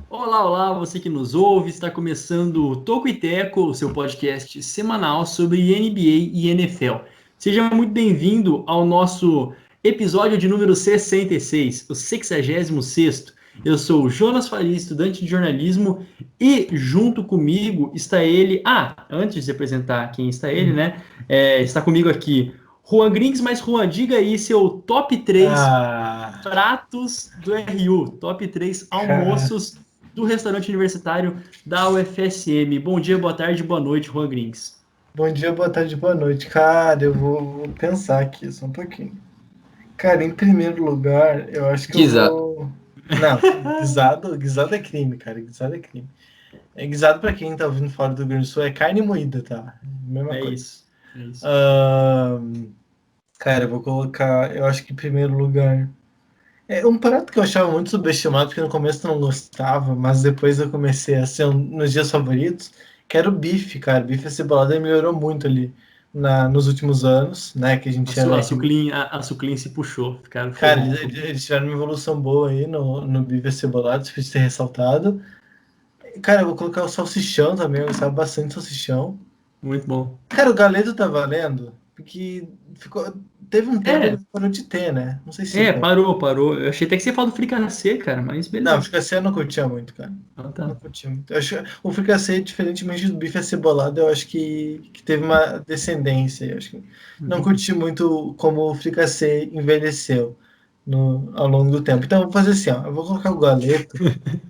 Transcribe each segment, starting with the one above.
Olá, olá, você que nos ouve, está começando o Toco e Teco, o seu podcast semanal sobre NBA e NFL. Seja muito bem-vindo ao nosso episódio de número 66, o 66º. Eu sou o Jonas Faria, estudante de jornalismo, e junto comigo está ele... antes de apresentar quem está ele, Hum. né? Está comigo aqui Juan Grings, mas Juan, diga aí seu top 3 Ah, pratos do RU, top 3 cara. almoços do restaurante universitário da UFSM. Bom dia, boa tarde, boa noite, Juan Grings. Bom dia, boa tarde, boa noite. Cara, eu vou pensar aqui só um pouquinho. Cara, em primeiro lugar, eu acho que eu Guisado. vou. Não, guisado é crime, cara. Guisado é crime. Guisado pra quem tá ouvindo fora do Rio Grande do Sul é carne moída, tá? Mesma É coisa. isso, é isso. Ahn, cara, eu vou colocar. Eu acho que em primeiro lugar. É um prato que eu achava muito subestimado, porque no começo eu não gostava, mas depois eu comecei a ser nos dias favoritos, que era o bife, cara. Bife acebolado ele melhorou muito ali nos últimos anos, né? Que a gente A, tinha su, na a, RB. suclin, a, a suclin se puxou, cara, ficou Cara, bom, ficou bom. eles tiveram uma evolução boa aí no bife acebolado, isso precisa ser ressaltado. Cara, eu vou colocar o salsichão também, eu gostava bastante do salsichão. Muito bom. Cara, o galeto tá valendo, porque teve um tempo É, ele parou de ter, né? Não sei se você parou. Eu achei até que você falou do fricassê, cara, mas Não, beleza. fricassê eu não curtia muito, cara. Ah, Não tá. curtia muito. Eu acho, o fricassê, diferentemente do bife acebolado, eu acho que teve uma descendência. Eu acho que não Uhum. curti muito como o fricassê envelheceu ao longo do tempo. Então, eu vou fazer assim, ó, eu vou colocar o galeto,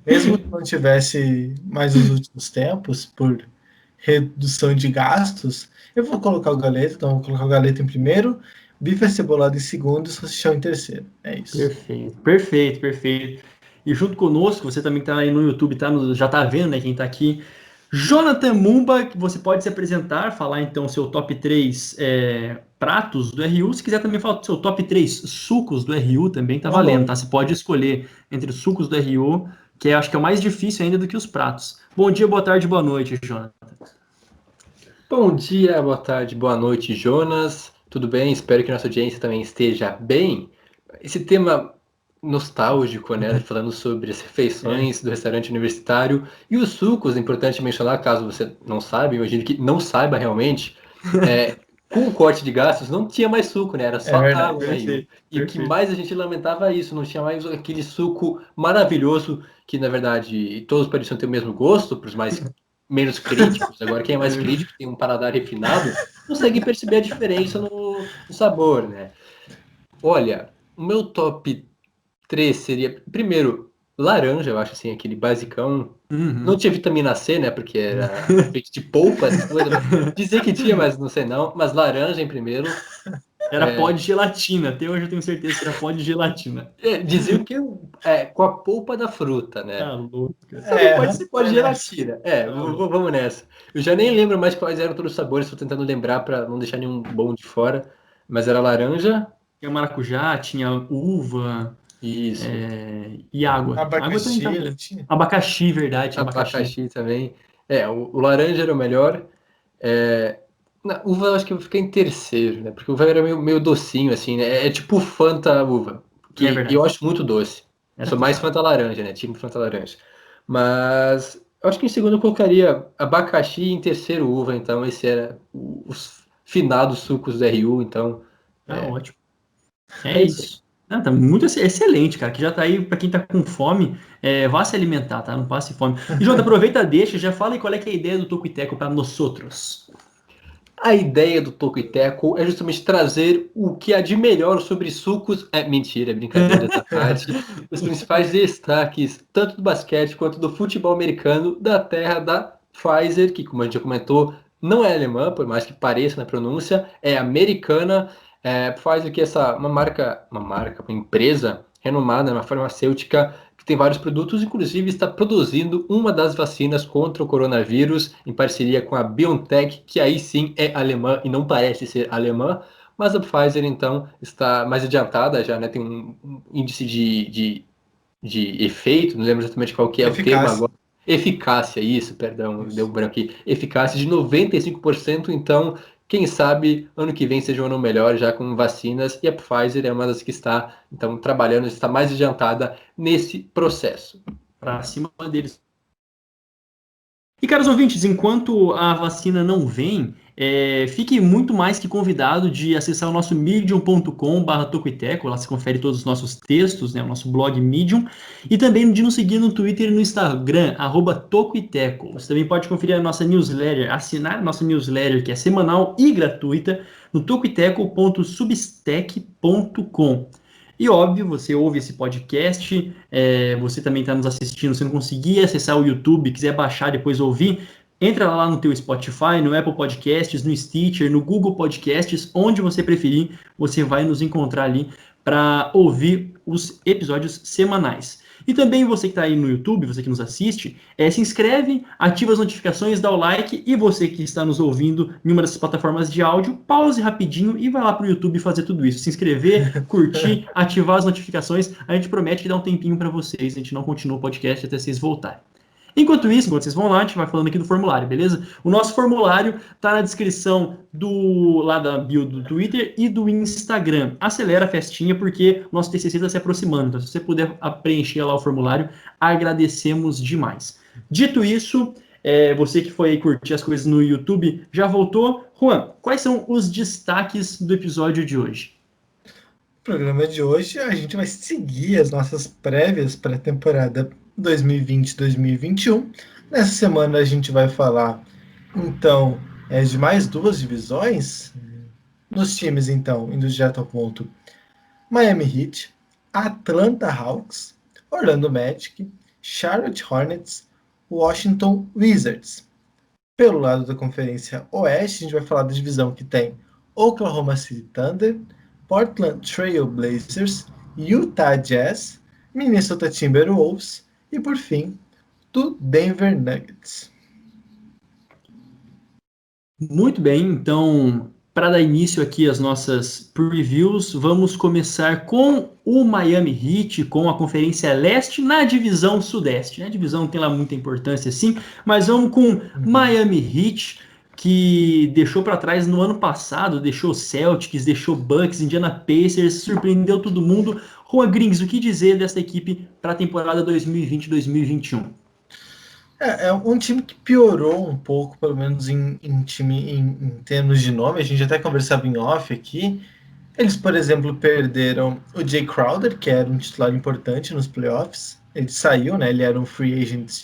mesmo que não tivesse mais nos últimos tempos, por redução de gastos, eu vou colocar o galeto, então eu vou colocar o galeto em primeiro, bife acebolado em segundo e salsichão em terceiro. É isso. Perfeito, perfeito, perfeito. E junto conosco, você também está aí no YouTube, já está vendo, né, quem está aqui. Jonathan Mumba, que você pode se apresentar, falar então seu top 3 pratos do RU. Se quiser também falar seu top 3 sucos do RU, também tá Tá valendo, bom. tá? Você pode escolher entre os sucos do RU, que acho que é o mais difícil ainda do que os pratos. Bom dia, boa tarde, boa noite, Jonathan. Bom dia, boa tarde, boa noite, Jonas. Tudo bem? Espero que nossa audiência também esteja bem. Esse tema nostálgico, né? Falando sobre as É. refeições do restaurante universitário e os sucos, é importante mencionar, caso você não saiba, imagino que não saiba realmente, com o corte de gastos não tinha mais suco, né? Era É só verdade. água no Rio. Perfeito, E o que perfeito. mais a gente lamentava é isso, não tinha mais aquele suco maravilhoso que, na verdade, todos pareciam ter o mesmo gosto, para os mais menos críticos. Agora, quem é mais crítico, tem um paladar refinado, consegue perceber a diferença no sabor, né? Olha, o meu top 3 seria, primeiro, laranja, eu acho assim, aquele basicão. Não Uhum. tinha vitamina C, né? Porque era feito de polpa, essas coisas. Dizer que tinha, mas não sei não. Mas laranja em primeiro. Era pó de gelatina, até hoje eu tenho certeza que era pó de gelatina. Diziam que com a polpa da fruta, Tá né? louco, cara. Também É, pode ser pó de vai nessa. gelatina. Tá louco. Vamos nessa. Eu já nem lembro mais quais eram todos os sabores, estou tentando lembrar para não deixar nenhum bom de fora. Mas era laranja, Tinha maracujá, tinha uva, isso. e água. Água também Abacaxi, tá ele bom. tinha. Abacaxi, verdade, tinha abacaxi. Abacaxi também. O laranja era o melhor. É, na uva eu acho que eu fiquei em terceiro, né? Porque uva era meio docinho, assim, né? É tipo Fanta uva, É que eu verdade. acho muito doce. Era Sou mais top. Fanta laranja, né? Tipo Fanta laranja. Mas eu acho que em segundo eu colocaria abacaxi e em terceiro uva, então esse era os finados sucos do RU, então Tá ótimo. É é isso aí. isso. Ah, tá muito excelente, cara. Que já tá aí pra quem tá com fome, vá se alimentar, tá? Não passe fome. E Jota, aproveita, deixa, já fala aí qual é que é a ideia do Toco e Teco pra nós outros. A ideia do Toco e Teco é justamente trazer o que há de melhor sobre sucos. Mentira, brincadeiras à parte. Os principais destaques, tanto do basquete quanto do futebol americano, da terra da Pfizer, que, como a gente já comentou, não é alemã, por mais que pareça na pronúncia, é americana. Pfizer, que é uma empresa renomada, uma farmacêutica que tem vários produtos, inclusive está produzindo uma das vacinas contra o coronavírus em parceria com a BioNTech, que aí sim é alemã e não parece ser alemã, mas a Pfizer então está mais adiantada já, né? Tem um índice de efeito, não lembro exatamente qual que é o termo Eficácia. agora. Eficácia, isso, perdão, deu Isso. um branco aqui. Eficácia de 95%, então quem sabe ano que vem seja um ano melhor já com vacinas e a Pfizer é uma das que está então trabalhando, está mais adiantada nesse processo. para cima deles. E, caros ouvintes, enquanto a vacina não vem, fique muito mais que convidado de acessar o nosso medium.com/tocoiteco, lá se confere todos os nossos textos, né, o nosso blog Medium, e também de nos seguir no Twitter e no Instagram, @tocoiteco. Você também pode conferir a nossa newsletter, assinar a nossa newsletter, que é semanal e gratuita, no tocoiteco.substack.com. E óbvio, você ouve esse podcast, você também está nos assistindo, se não conseguir acessar o YouTube, quiser baixar, depois ouvir, entra lá no teu Spotify, no Apple Podcasts, no Stitcher, no Google Podcasts, onde você preferir, você vai nos encontrar ali para ouvir os episódios semanais. E também você que está aí no YouTube, você que nos assiste, se inscreve, ativa as notificações, dá o like, e você que está nos ouvindo em uma dessas plataformas de áudio, pause rapidinho e vai lá para o YouTube fazer tudo isso. Se inscrever, curtir, ativar as notificações. A gente promete que dá um tempinho para vocês, a gente não continua o podcast até vocês voltarem. Enquanto isso, enquanto vocês vão lá, a gente vai falando aqui do formulário, beleza? O nosso formulário tá na descrição lá da bio do Twitter e do Instagram. Acelera a festinha, porque o nosso TCC está se aproximando. Então, se você puder preencher lá o formulário, agradecemos demais. Dito isso, você que foi aí curtir as coisas no YouTube, já voltou? Juan, quais são os destaques do episódio de hoje? No programa de hoje, a gente vai seguir as nossas prévias para a temporada 2020-2021. Nessa semana a gente vai falar, então, de mais duas divisões. Nos times, então, indo direto ao ponto: Miami Heat, Atlanta Hawks, Orlando Magic, Charlotte Hornets, Washington Wizards. Pelo lado da Conferência Oeste, a gente vai falar da divisão que tem Oklahoma City Thunder, Portland Trail Blazers, Utah Jazz, Minnesota Timberwolves e, por fim, do Denver Nuggets. Muito bem, então, para dar início aqui às nossas previews, vamos começar com o Miami Heat, com a Conferência Leste na divisão Sudeste. A divisão não tem lá muita importância assim, mas vamos com Miami Heat, que deixou para trás no ano passado, deixou Celtics, deixou Bucks, Indiana Pacers, surpreendeu todo mundo. Juan Grings, o que dizer dessa equipe para a temporada 2020-2021? É um time que piorou um pouco, pelo menos em termos de nome. A gente até conversava em off aqui. Eles, por exemplo, perderam o Jay Crowder, que era um titular importante nos playoffs. Ele saiu, né? Ele era um free agent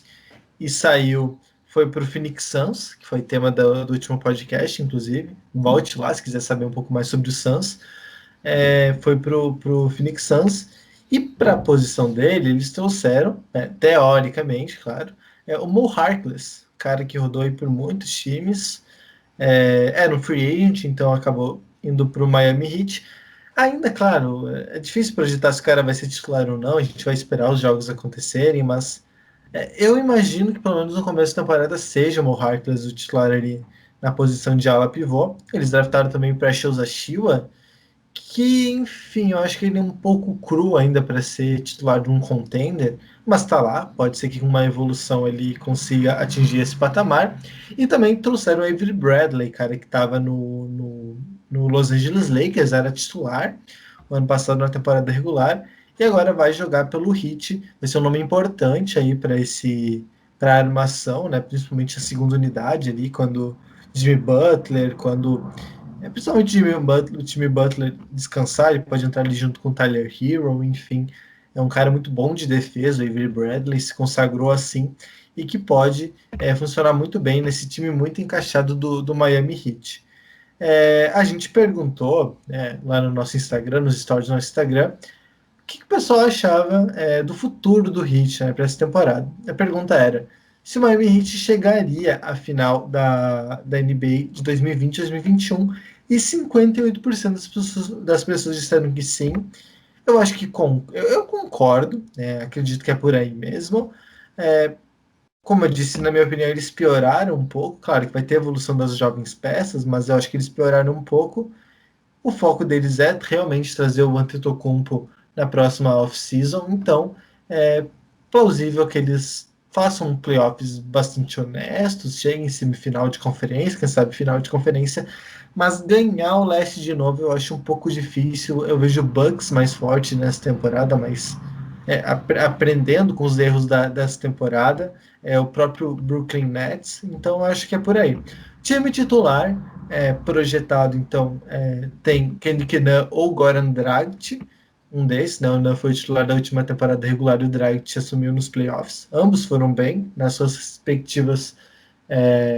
e saiu. Foi para o Phoenix Suns, que foi tema do último podcast, inclusive. Volte lá se quiser saber um pouco mais sobre o Suns. Foi para o Phoenix Suns. E para a posição dele, eles trouxeram, teoricamente, claro, o Mo Harkless, cara que rodou aí por muitos times. Era um free agent, então acabou indo para o Miami Heat. Ainda, claro, é difícil projetar se o cara vai ser titular ou não, a gente vai esperar os jogos acontecerem, mas eu imagino que pelo menos no começo da temporada seja o Mo Harkless o titular ali na posição de ala pivô. Eles draftaram também o Precious Achiuwa, que, enfim, eu acho que ele é um pouco cru ainda para ser titular de um contender, mas tá lá, pode ser que com uma evolução ele consiga atingir esse patamar. E também trouxeram o Avery Bradley, cara, que estava no Los Angeles Lakers, era titular o ano passado na temporada regular, e agora vai jogar pelo Heat. Vai ser um nome importante aí para a armação, né, principalmente a segunda unidade ali, quando Jimmy Butler, principalmente o Jimmy Butler descansar, ele pode entrar ali junto com o Tyler Hero, enfim. É um cara muito bom de defesa, o Avery Bradley se consagrou assim, e que pode funcionar muito bem nesse time muito encaixado do Miami Heat. A gente perguntou lá no nosso Instagram, nos stories do nosso Instagram, o que o pessoal achava do futuro do Heat, para essa temporada. A pergunta era se o Miami Heat chegaria à final da NBA de 2020 e 2021, e 58% das pessoas disseram que sim. Eu acho que eu concordo, acredito que é por aí mesmo. Como eu disse, na minha opinião, eles pioraram um pouco. Claro que vai ter evolução das jovens peças, mas eu acho que eles pioraram um pouco. O foco deles é realmente trazer o Antetokounmpo na próxima off-season, então é plausível que eles façam playoffs bastante honestos, cheguem em semifinal de conferência, quem sabe final de conferência, mas ganhar o leste de novo eu acho um pouco difícil. Eu vejo o Bucks mais forte nessa temporada, mas aprendendo com os erros dessa temporada, o próprio Brooklyn Nets, então acho que é por aí. Time titular, projetado, então, tem Kendrick Nunn ou Goran Dragic, um desses, né? O Nunn foi titular da última temporada regular e o Dragic assumiu nos playoffs. Ambos foram bem nas suas respectivas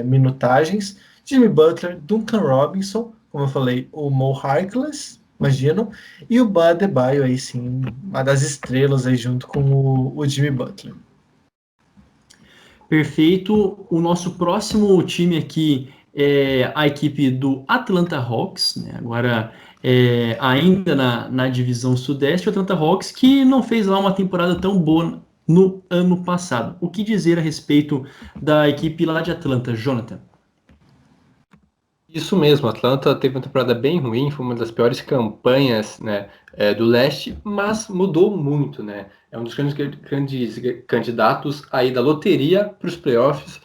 minutagens. Jimmy Butler, Duncan Robinson, como eu falei, o Mo Harkless, imagino, e o Bam Adebayo aí sim, uma das estrelas aí junto com o Jimmy Butler. Perfeito. O nosso próximo time aqui é a equipe do Atlanta Hawks, né? Agora ainda na divisão Sudeste, o Atlanta Hawks que não fez lá uma temporada tão boa no ano passado. O que dizer a respeito da equipe lá de Atlanta, Jonathan? Isso mesmo, a Atlanta teve uma temporada bem ruim, foi uma das piores campanhas, né, do leste, mas mudou muito, né? É um dos grandes candidatos aí da loteria para os playoffs,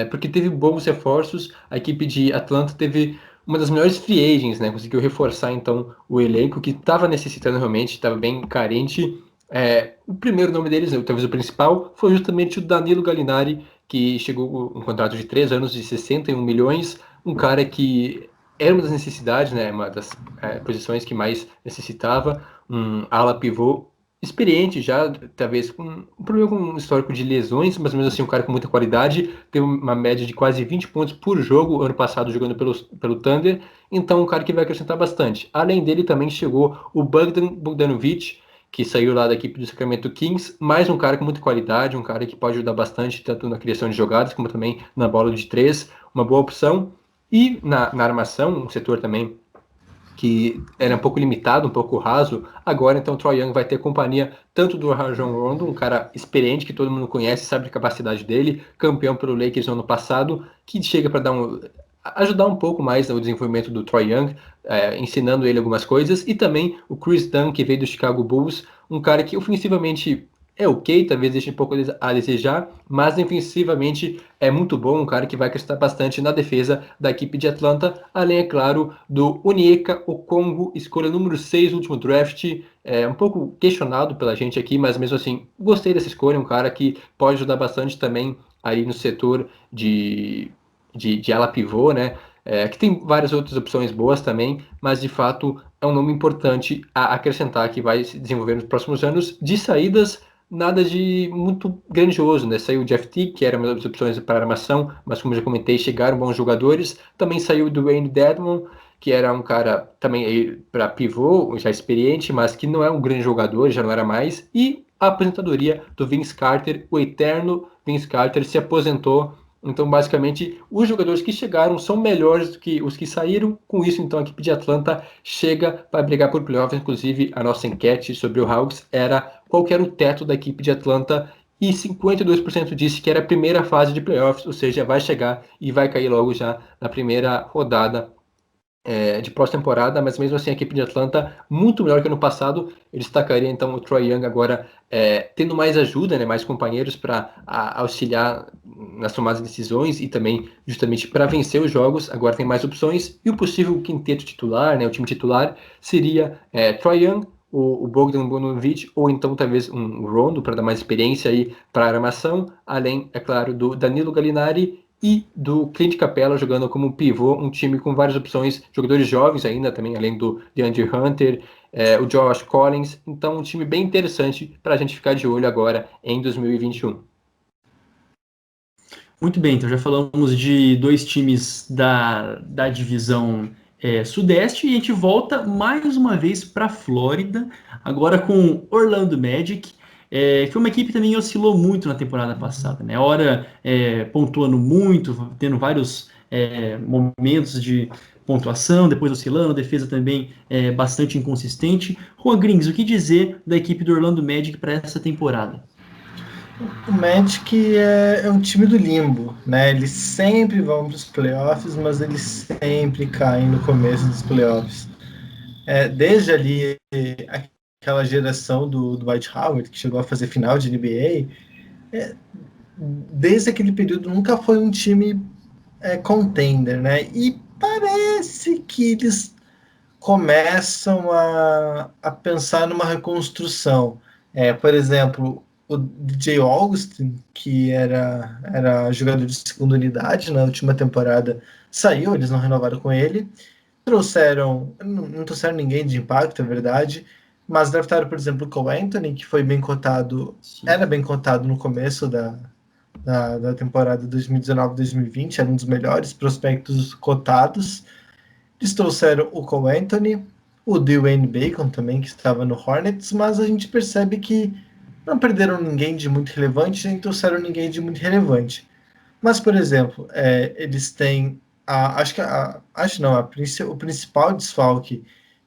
porque teve bons reforços. A equipe de Atlanta teve uma das melhores free agents, né? Conseguiu reforçar então o elenco que estava necessitando realmente, estava bem carente. O primeiro nome deles, talvez o principal, foi justamente o Danilo Gallinari, que chegou com um contrato de 3 anos de 61 milhões, um cara que era uma das necessidades, né, uma das posições que mais necessitava, um ala pivô experiente já, talvez com um problema com um histórico de lesões, mas mesmo assim um cara com muita qualidade, teve uma média de quase 20 pontos por jogo ano passado jogando pelo Thunder, então um cara que vai acrescentar bastante. Além dele também chegou o Bogdan Bogdanovic, que saiu lá da equipe do Sacramento Kings, mais um cara com muita qualidade, um cara que pode ajudar bastante tanto na criação de jogadas como também na bola de três, uma boa opção. E na armação, um setor também que era um pouco limitado, um pouco raso, agora então o Troy Young vai ter companhia tanto do Rajon Rondo, um cara experiente que todo mundo conhece, sabe a capacidade dele, campeão pelo Lakers no ano passado, que chega para ajudar um pouco mais no desenvolvimento do Troy Young, ensinando ele algumas coisas, e também o Chris Dunn, que veio do Chicago Bulls, um cara que ofensivamente é ok, talvez deixe um pouco a desejar, mas defensivamente é muito bom, um cara que vai acrescentar bastante na defesa da equipe de Atlanta, além, é claro, do Onyeka Okongwu, escolha número 6 no último draft, um pouco questionado pela gente aqui, mas mesmo assim, gostei dessa escolha, um cara que pode ajudar bastante também aí no setor de ala pivô, né? Que tem várias outras opções boas também, mas de fato é um nome importante a acrescentar que vai se desenvolver nos próximos anos. De saídas, nada de muito grandioso, né? Saiu o Jeff Teague, que era uma das opções para armação, mas como já comentei, chegaram bons jogadores. Também saiu o Dwayne Dedmon, que era um cara também para pivô, já experiente, mas que não é um grande jogador, já não era mais. E a aposentadoria do Vince Carter, o eterno Vince Carter, se aposentou. Então, basicamente, os jogadores que chegaram são melhores do que os que saíram. Com isso, então, a equipe de Atlanta chega para brigar por playoffs. Inclusive, a nossa enquete sobre o Hawks era qual era o teto da equipe de Atlanta e 52% disse que era a primeira fase de playoffs, ou seja, vai chegar e vai cair logo já na primeira rodada de pós-temporada, mas mesmo assim a equipe de Atlanta muito melhor que ano passado. Eu destacaria então o Troy Young agora tendo mais ajuda, né, mais companheiros para auxiliar nas tomadas de decisões e também justamente para vencer os jogos. Agora tem mais opções e o possível quinteto titular, né, o time titular seria Troy Young, o Bogdan Bogdanovic ou então talvez um Rondo para dar mais experiência aí para a armação, além, é claro, do Danilo Gallinari e do Clint Capela jogando como pivô, um time com várias opções, jogadores jovens ainda também, além do DeAndre Hunter, o Josh Collins, então um time bem interessante para a gente ficar de olho agora em 2021. Muito bem, então já falamos de dois times da divisão Sudeste e a gente volta mais uma vez para a Flórida, agora com Orlando Magic, que foi uma equipe que também oscilou muito na temporada passada, né? Hora pontuando muito, tendo vários momentos de pontuação, depois oscilando, a defesa também bastante inconsistente. Juan Grings, o que dizer da equipe do Orlando Magic para essa temporada? O Magic é um time do limbo, né? Eles sempre vão para os playoffs, mas eles sempre caem no começo dos playoffs. Desde ali, aquela geração do Dwight Howard, que chegou a fazer final de NBA, desde aquele período nunca foi um time contender, né? E parece que eles começam a pensar numa reconstrução. Por exemplo, o DJ Augustin, que era jogador de segunda unidade na última temporada, saiu, eles não renovaram com ele. Não trouxeram ninguém de impacto, é verdade, mas draftaram, por exemplo, o Cole Anthony, que foi bem cotado, Sim. era bem cotado no começo da temporada 2019-2020, era um dos melhores prospectos cotados. Eles trouxeram o Cole Anthony, o Dwayne Bacon também, que estava no Hornets, mas a gente percebe que não perderam ninguém de muito relevante, nem trouxeram ninguém de muito relevante. Mas, por exemplo, eles têm o principal desfalque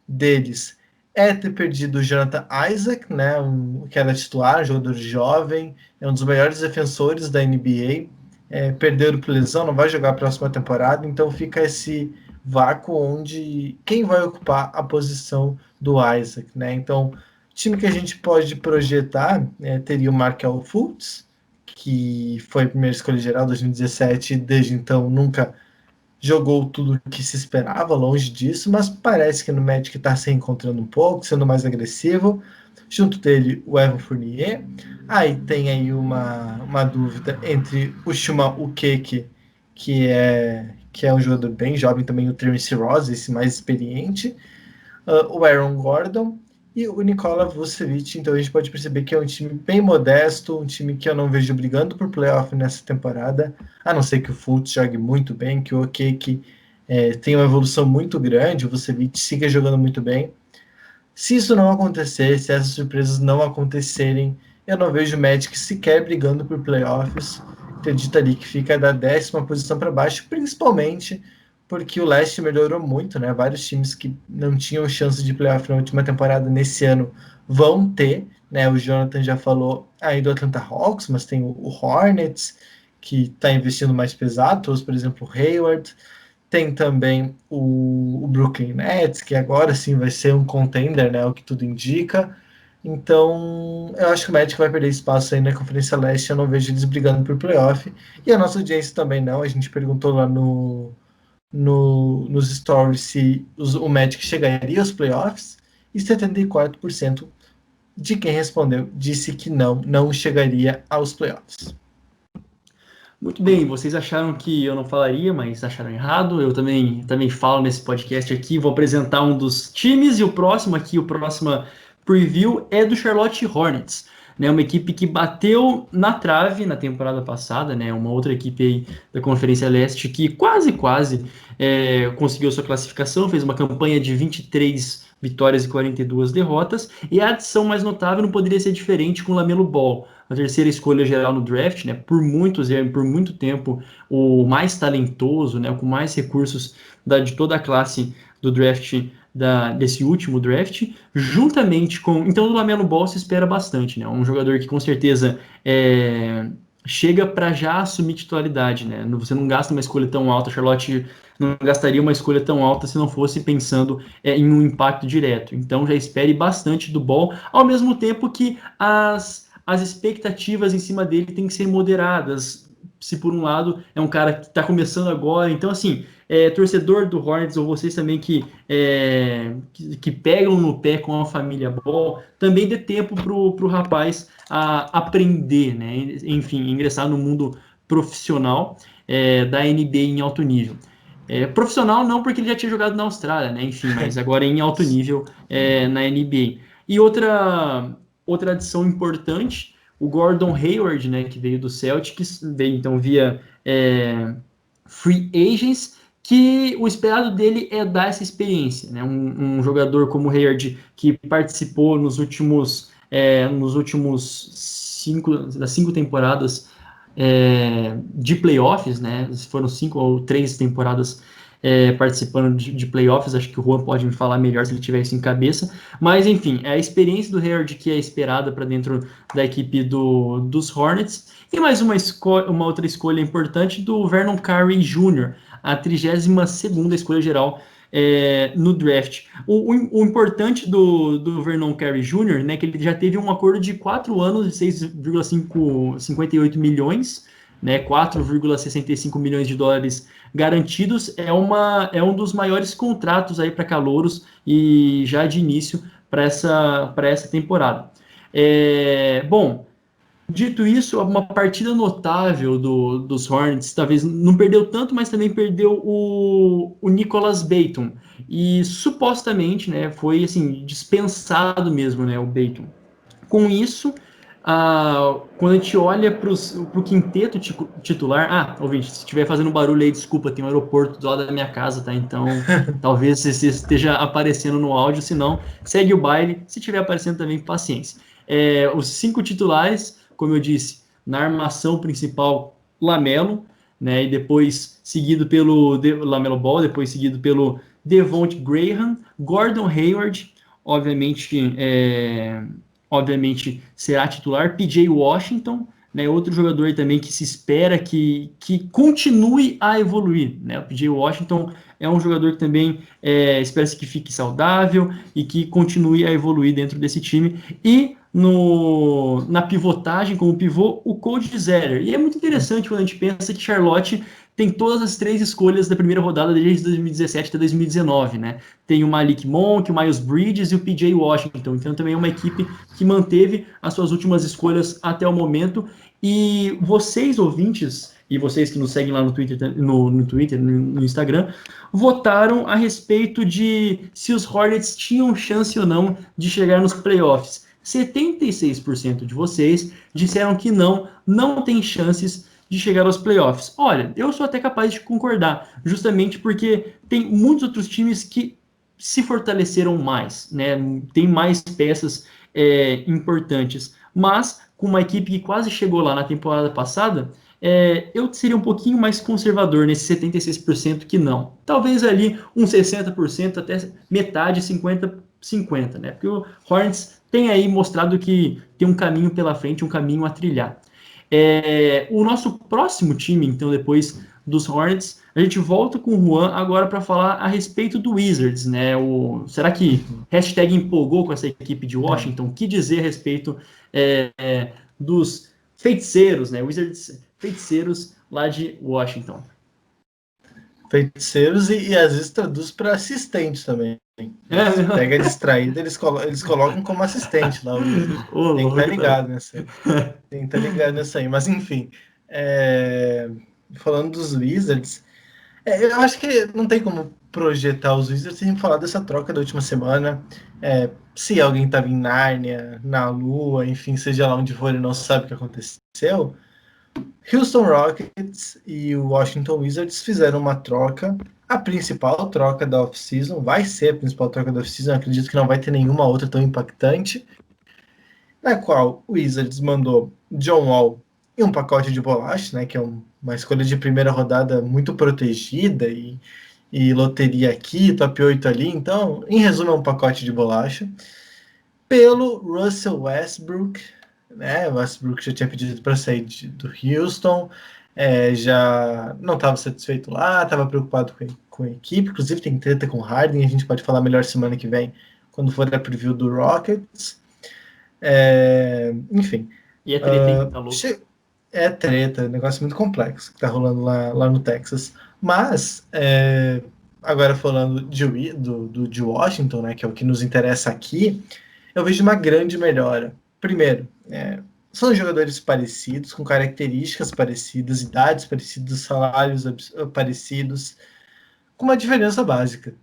deles é ter perdido o Jonathan Isaac, né, que era titular, um jogador jovem, é um dos melhores defensores da NBA, perderam por lesão, não vai jogar a próxima temporada, então fica esse vácuo onde quem vai ocupar a posição do Isaac, né? Então, o time que a gente pode projetar teria o Markelle Fultz, que foi a primeira escolha geral em 2017 e desde então nunca jogou tudo o que se esperava, longe disso, mas parece que no Magic está se encontrando um pouco, sendo mais agressivo. Junto dele, o Evan Fournier. Aí tem aí uma dúvida entre o Chuma Ukeke, que é um jogador bem jovem, também o Terence Ross, esse mais experiente, o Aaron Gordon e o Nikola Vucevic. Então a gente pode perceber que é um time bem modesto, um time que eu não vejo brigando por playoff nessa temporada, a não ser que o Fultz jogue muito bem, que o Okeke tenha uma evolução muito grande, o Vucevic siga jogando muito bem. Se isso não acontecer, se essas surpresas não acontecerem, eu não vejo o Magic sequer brigando por playoffs. Acredito ali que fica da 10ª posição para baixo, principalmente porque o leste melhorou muito, né? Vários times que não tinham chance de playoff na última temporada nesse ano vão ter, né? O Jonathan já falou aí do Atlanta Hawks, mas tem o Hornets, que está investindo mais pesado, por exemplo, o Hayward. Tem também o Brooklyn Nets, que agora sim vai ser um contender, né? O que tudo indica. Então, eu acho que o Magic vai perder espaço aí na Conferência Leste. Eu não vejo eles brigando por playoff. E a nossa audiência também não. A gente perguntou lá nos stories se o Magic chegaria aos playoffs. E 74% de quem respondeu disse que não chegaria aos playoffs. Muito bem, vocês acharam que eu não falaria, mas acharam errado. Eu também falo nesse podcast aqui, vou apresentar um dos times e o próximo preview é do Charlotte Hornets, né? Uma equipe que bateu na trave na temporada passada, né? Uma outra equipe aí da Conferência Leste que quase conseguiu sua classificação, fez uma campanha de 23 vitórias e 42 derrotas, e a adição mais notável não poderia ser diferente com o LaMelo Ball, a terceira escolha geral no draft, né? Por muito tempo, o mais talentoso, né? Com mais recursos de toda a classe do draft, desse último draft, juntamente com. Então, do LaMelo Ball se espera bastante, né? Um jogador que com certeza chega para já assumir titularidade, né? Você não gasta uma escolha tão alta, Charlotte não gastaria uma escolha tão alta se não fosse pensando em um impacto direto. Então, já espere bastante do Ball, ao mesmo tempo que as expectativas em cima dele têm que ser moderadas. Se por um lado é um cara que está começando agora, então assim, torcedor do Hornets ou vocês também que pegam no pé com a família Ball, também dê tempo pro rapaz aprender, né? Enfim, ingressar no mundo profissional da NBA em alto nível. Profissional não, porque ele já tinha jogado na Austrália, né? Enfim, mas agora em alto nível na NBA. E outra adição importante, o Gordon Hayward, né, que veio do Celtics, veio então via free agents, que o esperado dele é dar essa experiência, né? Um jogador como o Hayward, que participou nos últimos 5 temporadas de playoffs, né? Foram 5 ou 3 temporadas participando de playoffs. Acho que o Juan pode me falar melhor se ele tiver isso em cabeça. Mas, enfim, é a experiência do Hayward que é esperada para dentro da equipe dos Hornets. E mais uma outra escolha importante do Vernon Carey Jr., a 32ª escolha geral no draft. O importante do Vernon Carey Jr., né, que ele já teve um acordo de 4 anos e 6,58 milhões, né, 4,65 milhões de dólares garantidos, é um dos maiores contratos aí para calouros e já de início para essa temporada. Bom, dito isso, uma partida notável dos Hornets, talvez não perdeu tanto, mas também perdeu o Nicholas Batum. E supostamente, né, foi assim, dispensado mesmo, né, o Batum. Com isso, quando a gente olha para o quinteto titular, ouvinte, se estiver fazendo barulho aí, desculpa, tem um aeroporto do lado da minha casa, tá? Então, talvez você esteja aparecendo no áudio, se não, segue o baile. Se estiver aparecendo também, paciência. Os 5 titulares, como eu disse, na armação principal, Lamelo, né? E depois seguido pelo Lamelo Ball, depois seguido pelo Devonte Graham, Gordon Hayward, obviamente, será titular, PJ Washington, né, outro jogador também que se espera que continue a evoluir, né? O PJ Washington é um jogador que também espera-se que fique saudável e que continue a evoluir dentro desse time. E na pivotagem, como pivô, o Cody Zeller. E é muito interessante quando a gente pensa que Charlotte tem todas as 3 escolhas da primeira rodada desde 2017 até 2019, né? Tem o Malik Monk, o Miles Bridges e o PJ Washington. Então também é uma equipe que manteve as suas últimas escolhas até o momento. E vocês, ouvintes, e vocês que nos seguem lá no Twitter, no Instagram, votaram a respeito de se os Hornets tinham chance ou não de chegar nos playoffs. 76% de vocês disseram que não tem chances de chegar aos playoffs. Olha, eu sou até capaz de concordar, justamente porque tem muitos outros times que se fortaleceram mais, né? Tem mais peças importantes, mas com uma equipe que quase chegou lá na temporada passada, eu seria um pouquinho mais conservador nesse 76% que não. Talvez ali uns 60%, até metade, 50-50, né? Porque o Hornets tem aí mostrado que tem um caminho pela frente, um caminho a trilhar. O nosso próximo time, então, depois dos Hornets, a gente volta com o Juan agora para falar a respeito do Wizards, né? Será que hashtag empolgou com essa equipe de Washington? O que dizer a respeito dos feiticeiros, né? Wizards feiticeiros lá de Washington. Feiticeiros e às vezes traduz para assistente também. Pega distraído, eles colocam como assistente lá. Tem que estar ligado nessa. Tem que estar ligado nessa aí. Mas enfim, falando dos Wizards, eu acho que não tem como projetar os Wizards sem falar dessa troca da última semana. Se alguém estava em Nárnia, na Lua, enfim, seja lá onde for e não sabe o que aconteceu, Houston Rockets e o Washington Wizards fizeram uma troca, a principal troca da off-season, vai ser a principal troca da off-season, acredito que não vai ter nenhuma outra tão impactante, na qual o Wizards mandou John Wall e um pacote de bolacha, né, que é uma escolha de primeira rodada muito protegida e loteria aqui, top 8 ali, então, em resumo, é um pacote de bolacha, pelo Russell Westbrook, né? O Westbrook já tinha pedido para sair do Houston, já não estava satisfeito lá, estava preocupado com a equipe, inclusive tem treta com o Harden, a gente pode falar melhor semana que vem, quando for a preview do Rockets. Enfim. E é treta, hein? Tá louco. É treta, negócio muito complexo que tá rolando lá no Texas. Mas, agora falando de Washington, né, que é o que nos interessa aqui, eu vejo uma grande melhora. Primeiro, são jogadores parecidos, com características parecidas, idades parecidas, salários parecidos, com uma diferença básica.